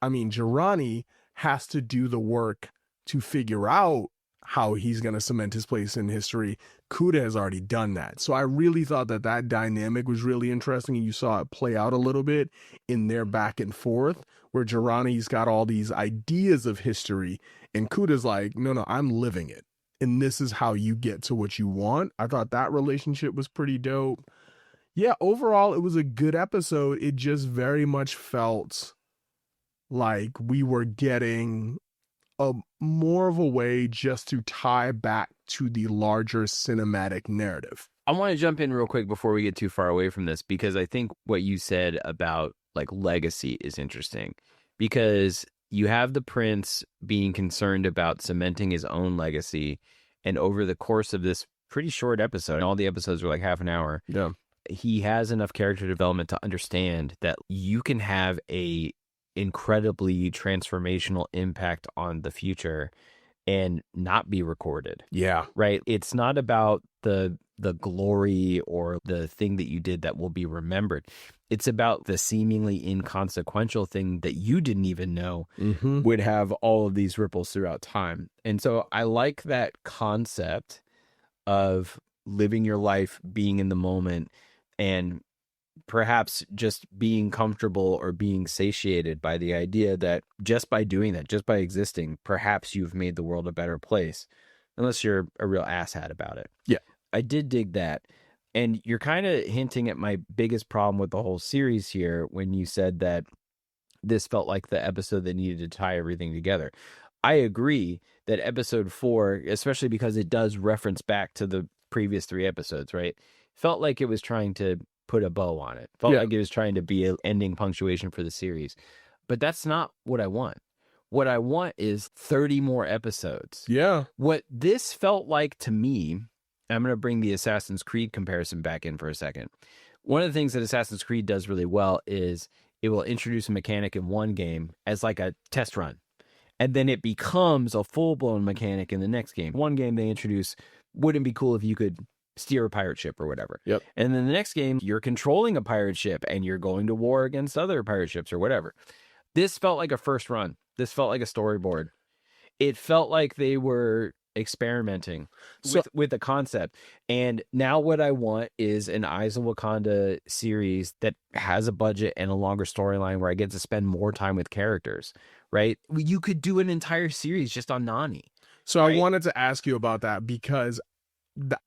I mean, Jirani has to do the work to figure out how he's going to cement his place in history. Kuda has already done that. So I really thought that that dynamic was really interesting. And you saw it play out a little bit in their back and forth, where Jirani's got all these ideas of history and Kuda's like, no, I'm living it. And this is how you get to what you want. I thought that relationship was pretty dope. Yeah, overall, it was a good episode. It just very much felt like we were getting a more of a way just to tie back to the larger cinematic narrative. I want to jump in real quick before we get too far away from this, because I think what you said about like legacy is interesting, because you have the prince being concerned about cementing his own legacy. And over the course of this pretty short episode, and all the episodes were like half an hour. Yeah. He has enough character development to understand that you can have a incredibly transformational impact on the future and not be recorded. Yeah. Right. It's not about the glory or the thing that you did that will be remembered. It's about the seemingly inconsequential thing that you didn't even know would have all of these ripples throughout time. And so I like that concept of living your life, being in the moment, and perhaps just being comfortable or being satiated by the idea that just by doing that, just by existing, perhaps you've made the world a better place, unless you're a real asshat about it. Yeah. I did dig that. And you're kind of hinting at my biggest problem with the whole series here when you said that this felt like the episode that needed to tie everything together. I agree that episode 4, especially because it does reference back to the previous 3 episodes, right? Felt like it was trying to put a bow on it. Felt like it was trying to be an ending punctuation for the series. But that's not what I want. What I want is 30 more episodes. Yeah. What this felt like to me, I'm going to bring the Assassin's Creed comparison back in for a second. One of the things that Assassin's Creed does really well is it will introduce a mechanic in one game as like a test run. And then it becomes a full-blown mechanic in the next game. One game they introduce, wouldn't it be cool if you could steer a pirate ship or whatever. Yep. And then the next game, you're controlling a pirate ship and you're going to war against other pirate ships or whatever. This felt like a first run. This felt like a storyboard. It felt like they were experimenting with the concept. And now what I want is an Eyes of Wakanda series that has a budget and a longer storyline where I get to spend more time with characters, right? You could do an entire series just on Nani. So right? I wanted to ask you about that because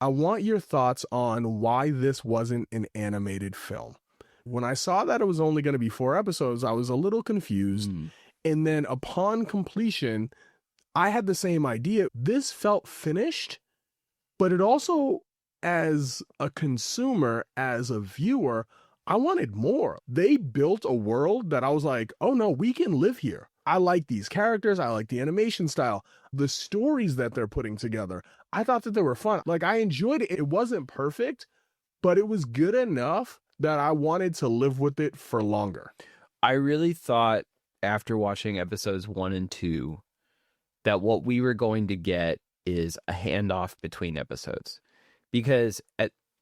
I want your thoughts on why this wasn't an animated film. When I saw that it was only going to be 4 episodes, I was a little confused. And then upon completion, I had the same idea. This felt finished, but it also, as a consumer, as a viewer, I wanted more. They built a world that I was like, oh no, we can live here. I like these characters. I like the animation style. The stories that they're putting together, I thought that they were fun. Like, I enjoyed it. It wasn't perfect, but it was good enough that I wanted to live with it for longer. I really thought after watching episodes 1 and 2 that what we were going to get is a handoff between episodes, because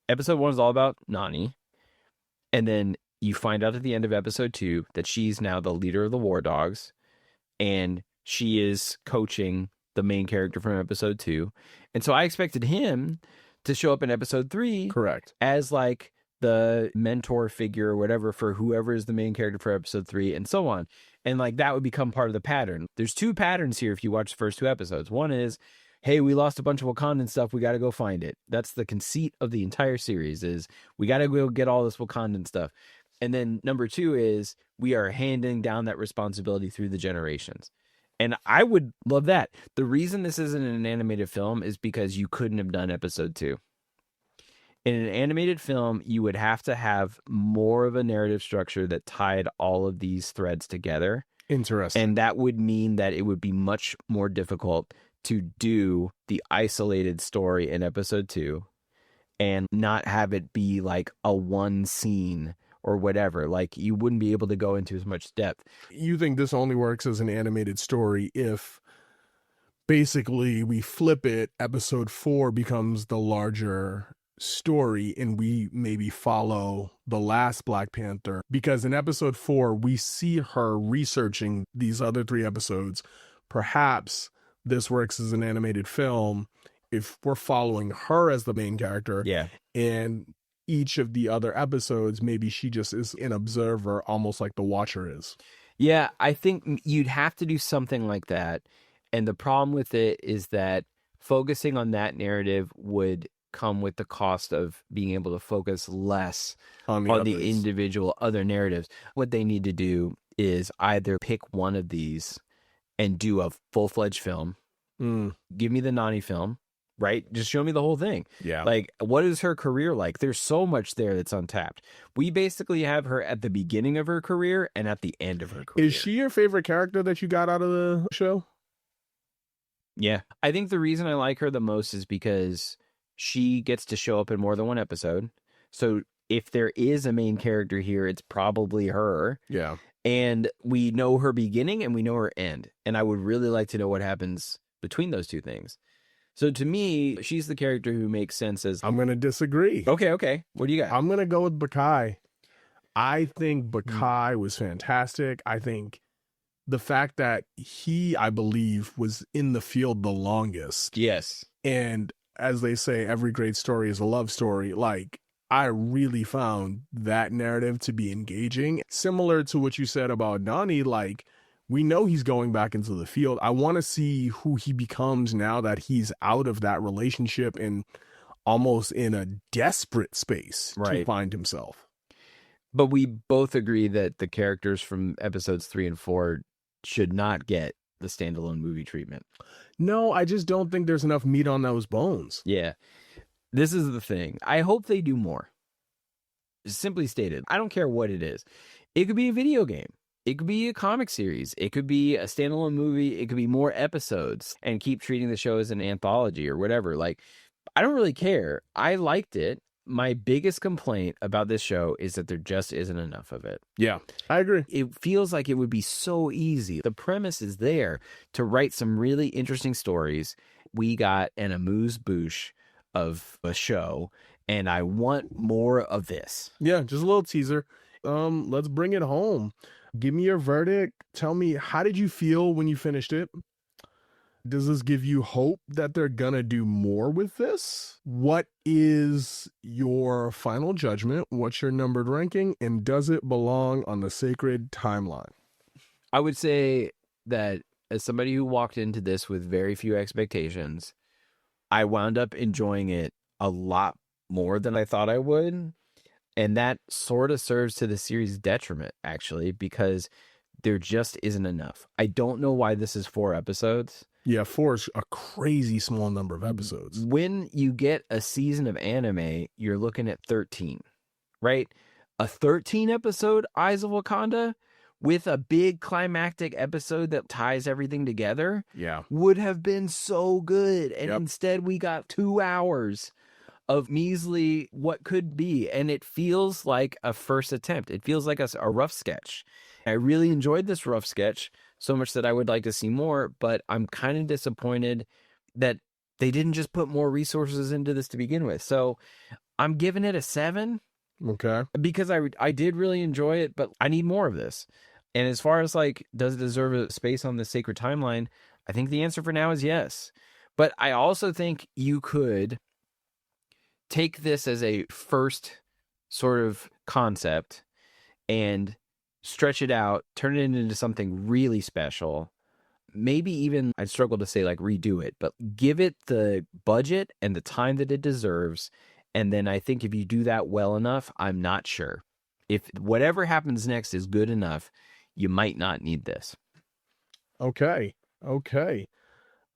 episode 1 is all about Nani. And then you find out at the end of episode 2 that she's now the leader of the War Dogs. And she is coaching the main character from episode 2. And so I expected him to show up in episode 3. Correct. As like the mentor figure or whatever for whoever is the main character for episode 3 and so on. And like that would become part of the pattern. There's 2 patterns here if you watch the first 2 episodes. One is, hey, we lost a bunch of Wakandan stuff. We got to go find it. That's the conceit of the entire series is we got to go get all this Wakandan stuff. And then number 2 is we are handing down that responsibility through the generations. And I would love that. The reason this isn't an animated film is because you couldn't have done episode 2. In an animated film, you would have to have more of a narrative structure that tied all of these threads together. Interesting. And that would mean that it would be much more difficult to do the isolated story in episode 2 and not have it be like a one scene or whatever. Like you wouldn't be able to go into as much depth. You think this only works as an animated story if basically we flip it, episode 4 becomes the larger story and we maybe follow the last Black Panther, because in episode 4 we see her researching these other 3 episodes. Perhaps this works as an animated film if we're following her as the main character. Yeah. And each of the other episodes, maybe she just is an observer, almost like the Watcher is. Yeah, I think you'd have to do something like that. And the problem with it is that focusing on that narrative would come with the cost of being able to focus less on the individual other narratives. What they need to do is either pick one of these and do a full-fledged film. Give me the Nani film, right? Just show me the whole thing. Yeah. Like, what is her career like? There's so much there that's untapped. We basically have her at the beginning of her career and at the end of her career. Is she your favorite character that you got out of the show? Yeah. I think the reason I like her the most is because she gets to show up in more than one episode. So if there is a main character here, it's probably her. Yeah. And we know her beginning and we know her end. And I would really like to know what happens between those two things. So to me, she's the character who makes sense as... I'm going to disagree. Okay. What do you got? I'm going to go with Bakai. I think Bakai was fantastic. I think the fact that he, I believe, was in the field the longest. Yes. And as they say, every great story is a love story. Like, I really found that narrative to be engaging. Similar to what you said about Nani, like, we know he's going back into the field. I want to see who he becomes now that he's out of that relationship and almost in a desperate space to find himself. But we both agree that the characters from episodes 3 and 4 should not get the standalone movie treatment. No, I just don't think there's enough meat on those bones. Yeah. This is the thing. I hope they do more. Simply stated, I don't care what it is. It could be a video game. It could be a comic series. It could be a standalone movie. It could be more episodes and keep treating the show as an anthology or whatever. Like, I don't really care. I liked it. My biggest complaint about this show is that there just isn't enough of it. Yeah, I agree. It feels like it would be so easy. The premise is there to write some really interesting stories. We got an amuse-bouche of a show, and I want more of this. Yeah, just a little teaser. Let's bring it home. Give me your verdict. Tell me, how did you feel when you finished it? Does this give you hope that they're gonna do more with this? What is your final judgment? What's your numbered ranking? And does it belong on the sacred timeline? I would say that as somebody who walked into this with very few expectations, I wound up enjoying it a lot more than I thought I would. And that sort of serves to the series' detriment, actually, because there just isn't enough. I don't know why this is 4 episodes. Yeah, 4 is a crazy small number of episodes. When you get a season of anime, you're looking at 13, right? A 13 episode Eyes of Wakanda with a big climactic episode that ties everything together would have been so good. And instead we got 2 hours of measly what could be. And it feels like a first attempt. It feels like a rough sketch. I really enjoyed this rough sketch so much that I would like to see more, but I'm kind of disappointed that they didn't just put more resources into this to begin with. So I'm giving it a 7. Okay. Because I did really enjoy it, but I need more of this. And as far as like, does it deserve a space on the sacred timeline? I think the answer for now is yes. But I also think you could take this as a first sort of concept and stretch it out, turn it into something really special, maybe even I'd struggle to say like redo it, but give it the budget and the time that it deserves. And then I think if you do that well enough, I'm not sure. If whatever happens next is good enough, you might not need this. Okay. All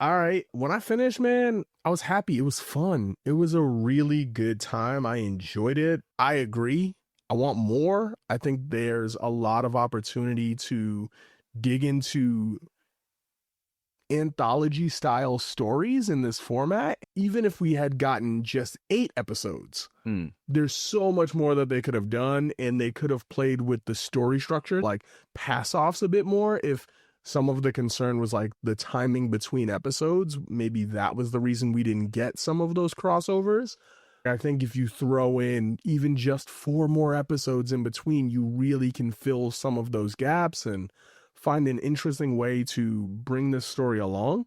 right. When I finished, man, I was happy. It was fun. It was a really good time. I enjoyed it. I agree. I want more. I think there's a lot of opportunity to dig into anthology style stories in this format. Even if we had gotten just 8 episodes, there's so much more that they could have done, and they could have played with the story structure, like pass offs a bit more. If some of the concern was like the timing between episodes, maybe that was the reason we didn't get some of those crossovers. I think if you throw in even just 4 more episodes in between, you really can fill some of those gaps and find an interesting way to bring this story along.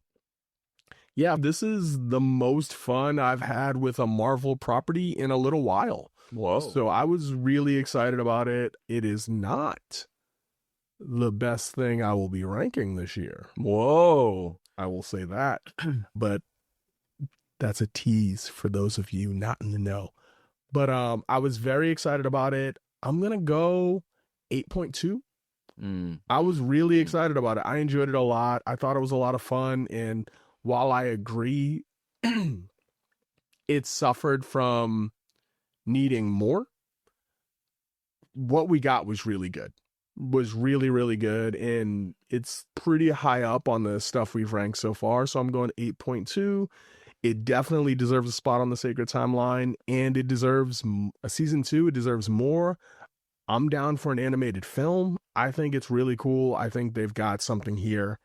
Yeah, this is the most fun I've had with a Marvel property in a little while. Whoa. So I was really excited about it. It is not the best thing I will be ranking this year. Whoa. I will say that. But that's a tease for those of you not in the know. But I was very excited about it. I'm going to go 8.2. I was really excited about it. I enjoyed it a lot. I thought it was a lot of fun. And while I agree, it suffered from needing more, what we got was really good. Was really, really good. And it's pretty high up on the stuff we've ranked so far. So I'm going 8.2. It definitely deserves a spot on the Sacred Timeline, and it deserves a season 2. It deserves more. I'm down for an animated film. I think it's really cool. I think they've got something here.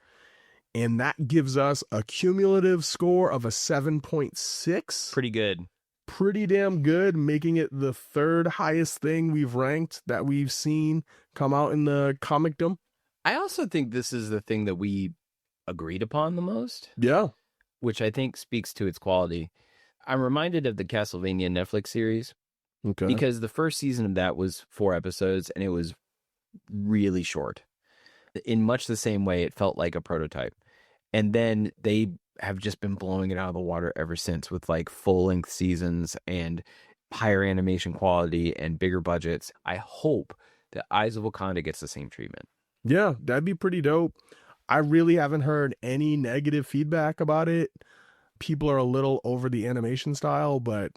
And that gives us a cumulative score of a 7.6. Pretty good. Pretty damn good, making it the 3rd highest thing we've ranked that we've seen come out in the comicdom. I also think this is the thing that we agreed upon the most. Yeah. Which I think speaks to its quality. I'm reminded of the Castlevania Netflix series. Okay. Because the first season of that was 4 episodes, and it was really short. In much the same way, it felt like a prototype. And then they have just been blowing it out of the water ever since, with like full-length seasons and higher animation quality and bigger budgets. I hope that Eyes of Wakanda gets the same treatment. Yeah, that'd be pretty dope. I really haven't heard any negative feedback about it. People are a little over the animation style, but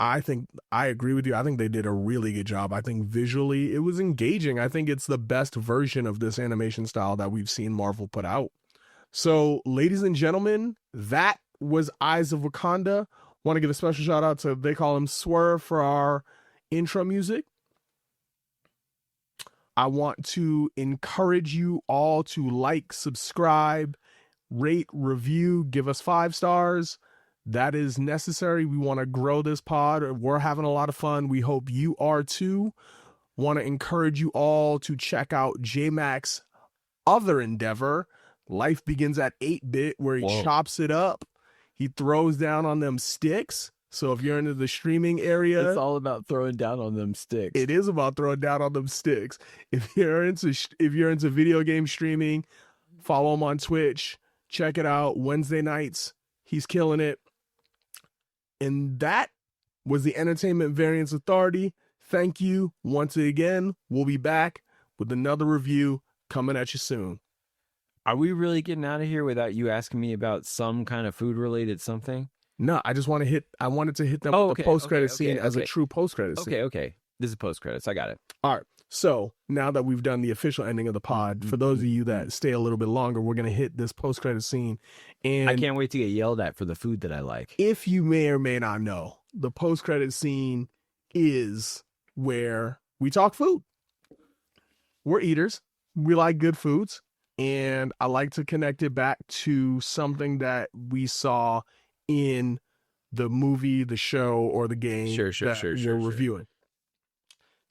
I think I agree with you. I think they did a really good job. I think visually it was engaging. I think it's the best version of this animation style that we've seen Marvel put out. So, ladies and gentlemen, that was Eyes of Wakanda. Want to give a special shout out to, they call him Swerve, for our intro music. I want to encourage you all to like, subscribe, rate, review, give us 5 stars. That is necessary. We want to grow this pod. We're having a lot of fun. We hope you are too. Want to encourage you all to check out J-Mac's other endeavor, Life Begins at 8-Bit, where he chops it up. He throws down on them sticks. So if you're into the streaming area, it's all about throwing down on them sticks. It is about throwing down on them sticks. If you're into video game streaming, follow him on Twitch. Check it out. Wednesday nights, he's killing it. And that was the Entertainment Variance Authority. Thank you once again. We'll be back with another review coming at you soon. Are we really getting out of here without you asking me about some kind of food related something? No, I wanted to hit them with the post-credit scene as a true post-credit scene. Okay. This is post-credits. I got it. All right. So now that we've done the official ending of the pod, for those of you that stay a little bit longer, we're going to hit this post-credit scene. And I can't wait to get yelled at for the food that I like. If you may or may not know, the post-credit scene is where we talk food. We're eaters. We like good foods. And I like to connect it back to something that we saw in the movie, the show, or the game we're reviewing.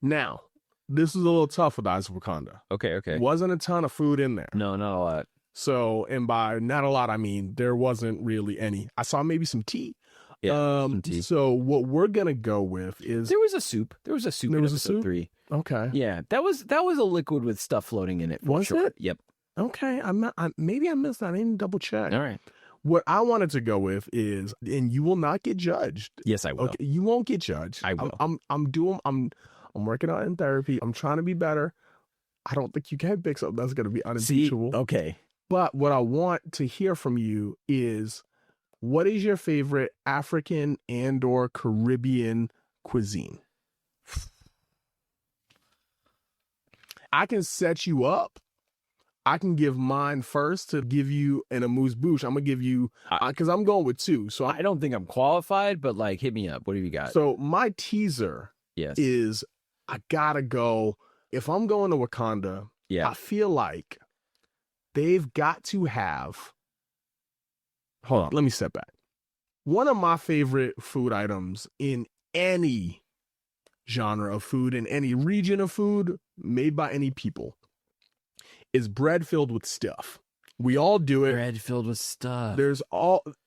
Now, this is a little tough with Eyes of Wakanda. Okay. Wasn't a ton of food in there. No, not a lot. So, and by not a lot, I mean there wasn't really any. I saw maybe some tea. Yeah, some tea. So what we're gonna go with is there was a soup. There was a soup in episode 3. Okay. Yeah, that was a liquid with stuff floating in it. Was sure. it? Yep. Okay, maybe I missed that. I didn't double check. All right. What I wanted to go with is, and you will not get judged. Yes, I will. Okay, you won't get judged. I will. I'm working out in therapy. I'm trying to be better. I don't think you can pick something that's going to be unimpeachable. Okay. But what I want to hear from you is, what is your favorite African and/or Caribbean cuisine? I can set you up. I can give mine first to give you an amuse-bouche. I'm going to give you, because I'm going with two. So I don't think I'm qualified, but like, hit me up. What have you got? So my teaser is, I got to go, if I'm going to Wakanda, I feel like they've got to have, hold on, let me step back. One of my favorite food items in any genre of food, in any region of food, made by any people, is bread filled with stuff. We all do it. Bread filled with stuff.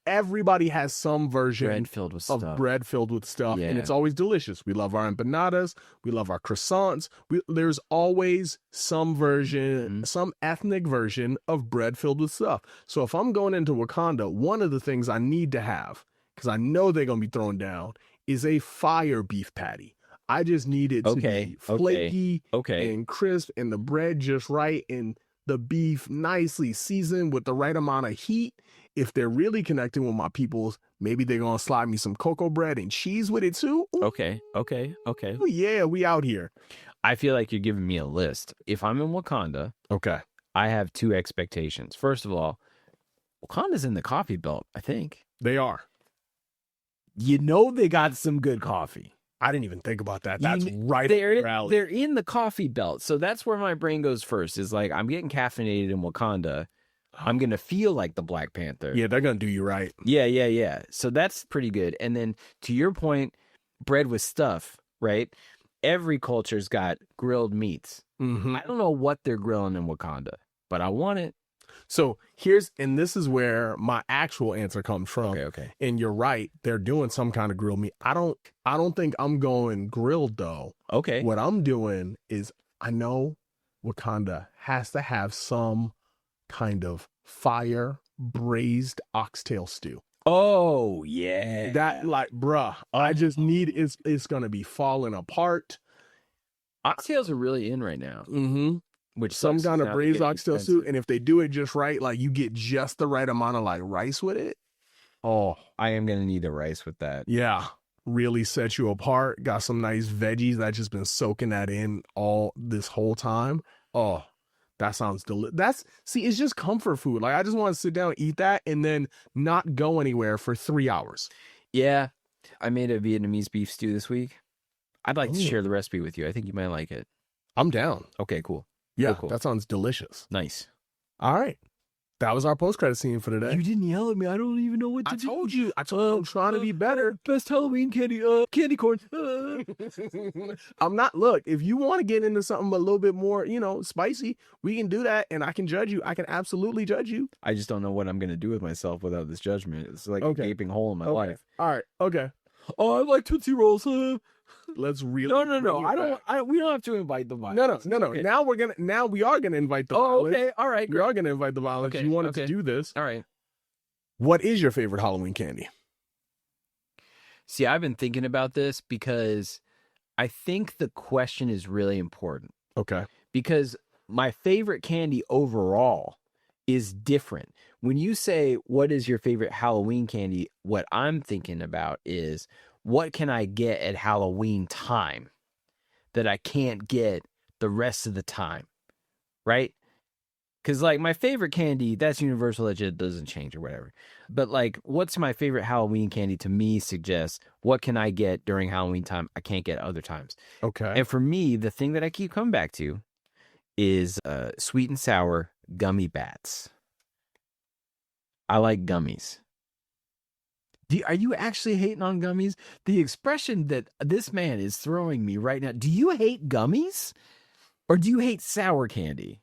Everybody has some version bread filled with of stuff. bread filled with stuff, and it's always delicious. We love our empanadas. We love our croissants. There's always some version, some ethnic version of bread filled with stuff. So if I'm going into Wakanda, one of the things I need to have, because I know they're going to be thrown down, is a fire beef patty. I just need it to be flaky and crisp, and the bread just right, and the beef nicely seasoned with the right amount of heat. If they're really connecting with my peoples, maybe they're going to slide me some cocoa bread and cheese with it too. Ooh. Okay. Ooh, yeah, we out here. I feel like you're giving me a list. If I'm in Wakanda, I have two expectations. First of all, Wakanda's in the coffee belt, I think. They are. You know they got some good coffee. I didn't even think about that. That's right. They're in the coffee belt. So that's where my brain goes first, is like, I'm getting caffeinated in Wakanda. I'm going to feel like the Black Panther. Yeah, they're going to do you right. Yeah. So that's pretty good. And then to your point, bread with stuff, right? Every culture's got grilled meats. I don't know what they're grilling in Wakanda, but I want it. So this is where my actual answer comes from. Okay. And you're right. They're doing some kind of grilled meat. I don't think I'm going grilled though. Okay. What I'm doing is, I know Wakanda has to have some kind of fire braised oxtail stew. Oh yeah. That, like, bruh, I just need, it's going to be falling apart. Oxtails are really in right now. Which some kind of braised oxtail stew, and if they do it just right, like, you get just the right amount of like rice with it. Oh, I am gonna need the rice with that. Yeah, really set you apart. Got some nice veggies that just been soaking that in all this whole time. Oh, that sounds delicious. It's just comfort food. Like, I just want to sit down, eat that, and then not go anywhere for 3 hours. Yeah, I made a Vietnamese beef stew this week. I'd like to share the recipe with you. I think you might like it. I'm down. Okay, cool. Yeah, cool. That sounds delicious. Nice. All right. That was our post-credit scene for today. You didn't yell at me. I don't even know what to do. I told you. I'm trying to be better. Best Halloween candy, candy corn. I'm not, look, if you want to get into something a little bit more, spicy, we can do that, and I can judge you. I can absolutely judge you. I just don't know what I'm going to do with myself without this judgment. It's like a gaping hole in my life. All right. Okay. Oh, I like Tootsie Rolls. Let's really. No. We don't have to invite the violence. No. Okay. Now we are gonna invite the violence. Okay. All right. We are gonna invite the violence. Okay. You wanted to do this. All right. What is your favorite Halloween candy? See, I've been thinking about this because I think the question is really important. Okay. Because my favorite candy overall is different. When you say, what is your favorite Halloween candy? What I'm thinking about is, what can I get at Halloween time that I can't get the rest of the time? Right? Because, like, my favorite candy, that's universal, it doesn't change or whatever. But, like, what's my favorite Halloween candy to me suggests, what can I get during Halloween time I can't get other times? Okay. And for me, the thing that I keep coming back to is sweet and sour gummy bats. I like gummies. Are you actually hating on gummies? The expression that this man is throwing me right now, do you hate gummies? Or do you hate sour candy?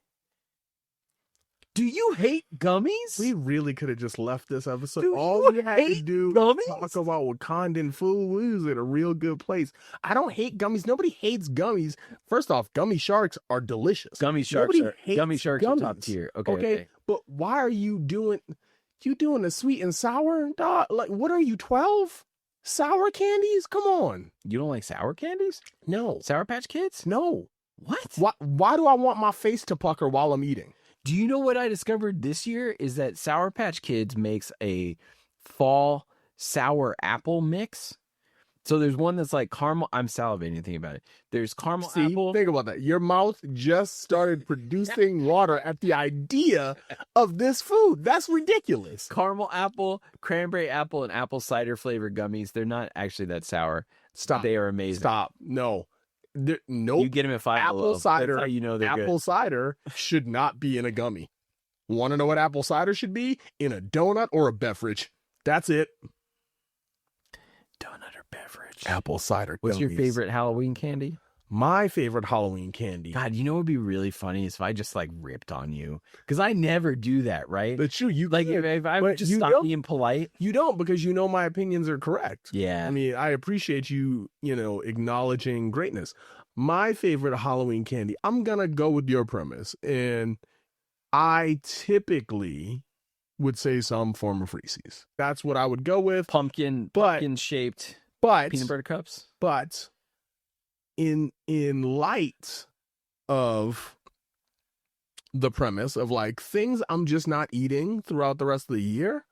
Do you hate gummies? We really could have just left this episode. Do All you we had to hate do gummies? talk about Wakandan food. We was in a real good place. I don't hate gummies. Nobody hates gummies. First off, gummy sharks are delicious. Gummy sharks Nobody hates are top gummies. tier. Okay. But why are you doing a sweet and sour? Dog? Like, what are you, 12? Sour candies? Come on. You don't like sour candies? No. Sour Patch Kids? No. What? Why do I want my face to pucker while I'm eating? Do you know what I discovered this year is that Sour Patch Kids makes a fall sour apple mix. So there's one that's like caramel. I'm salivating thinking about it. There's caramel apple. Think about that. Your mouth just started producing water at the idea of this food. That's ridiculous. Caramel apple, cranberry apple, and apple cider flavored gummies. They're not actually that sour. Stop. They are amazing. Stop. No. Nope. You get them at $5 Apple below. cider. That's how you know they're Apple good. cider should not be in a gummy. Want to know what apple cider should be? In a donut or a beverage. That's it. Donut or beverage. Apple cider. What's your gummies. favorite Halloween candy? My favorite Halloween candy. God, you know what would be really funny is if I just like ripped on you. Because I never do that, right? That's true. You Like could, if I but would just you stop don't. being polite. You don't, because you know my opinions are correct. Yeah. I mean, I appreciate you, acknowledging greatness. My favorite Halloween candy, I'm going to go with your premise. And I typically would say some form of Reese's. That's what I would go with. Pumpkin shaped But peanut butter cups. But in light of the premise of like things I'm just not eating throughout the rest of the year,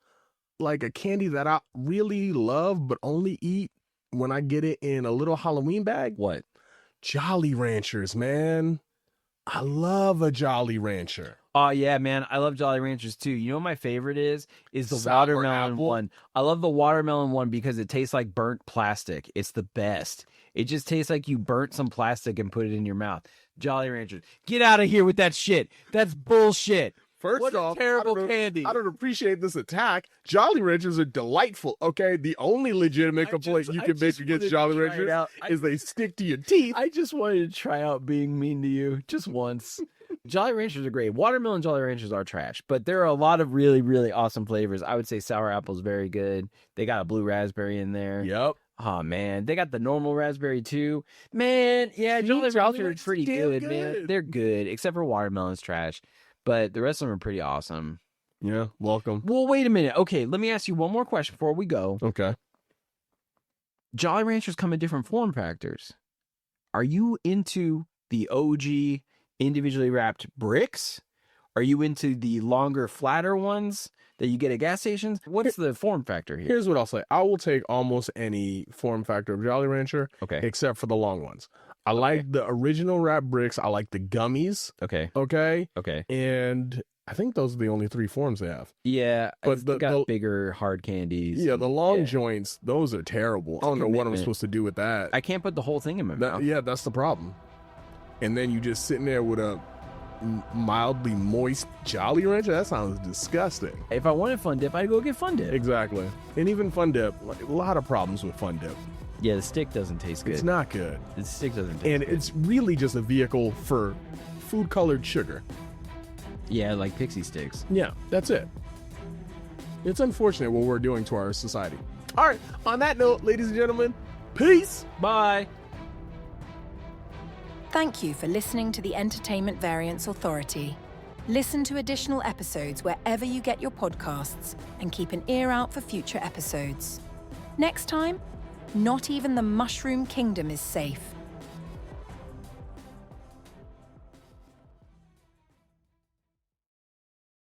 like a candy that I really love but only eat when I get it in a little Halloween bag. What? Jolly Ranchers, man. I love a Jolly Rancher. Oh yeah, man. I love Jolly Ranchers too. You know what my favorite is the Sour watermelon apple? one. I love the watermelon one because it tastes like burnt plastic. It's the best. It just tastes like you burnt some plastic and put it in your mouth. Jolly Ranchers. Get out of here with that shit. That's bullshit. First What a off, terrible candy. I don't appreciate this attack. Jolly Ranchers are delightful. Okay, the only legitimate complaint you can make against Jolly Ranchers is they stick to your teeth. I just wanted to try out being mean to you just once. Jolly Ranchers are great. Watermelon Jolly Ranchers are trash, but there are a lot of really, really awesome flavors. I would say sour apple is very good. They got a blue raspberry in there. Yep. Oh man, they got the normal raspberry too. Man, yeah, Jolly Ranchers are pretty good, man. They're good, except for watermelon's trash. But the rest of them are pretty awesome. Yeah, welcome. Well, wait a minute. Okay, let me ask you one more question before we go. Okay. Jolly Ranchers come in different form factors. Are you into the OG individually wrapped bricks? Are you into the longer, flatter ones that you get at gas stations? What's the form factor here? Here's what I'll say. I will take almost any form factor of Jolly Rancher, Okay. except for the long ones. I like the original wrap bricks. I like the gummies. Okay. Okay. Okay. And I think those are the only three forms they have. Yeah, But they got the- bigger hard candies. Yeah, the long Yeah. joints, those are terrible. I don't know what I'm commitment. supposed to do with that. I can't put the whole thing in my mouth. Yeah, that's the problem. And then you just sitting there with a mildly moist Jolly Rancher. That sounds disgusting. If I wanted Fun Dip, I'd go get Fun Dip. Exactly. And even Fun Dip, like, a lot of problems with Fun Dip. Yeah, the stick doesn't taste good. It's not good. The stick doesn't taste And good. it's really just a vehicle for food-colored sugar. Yeah, like pixie sticks. Yeah, that's it. It's unfortunate what we're doing to our society. All right, on that note, ladies and gentlemen, peace. Bye. Thank you for listening to the Entertainment Variance Authority. Listen to additional episodes wherever you get your podcasts and keep an ear out for future episodes. Next time, not even the Mushroom Kingdom is safe.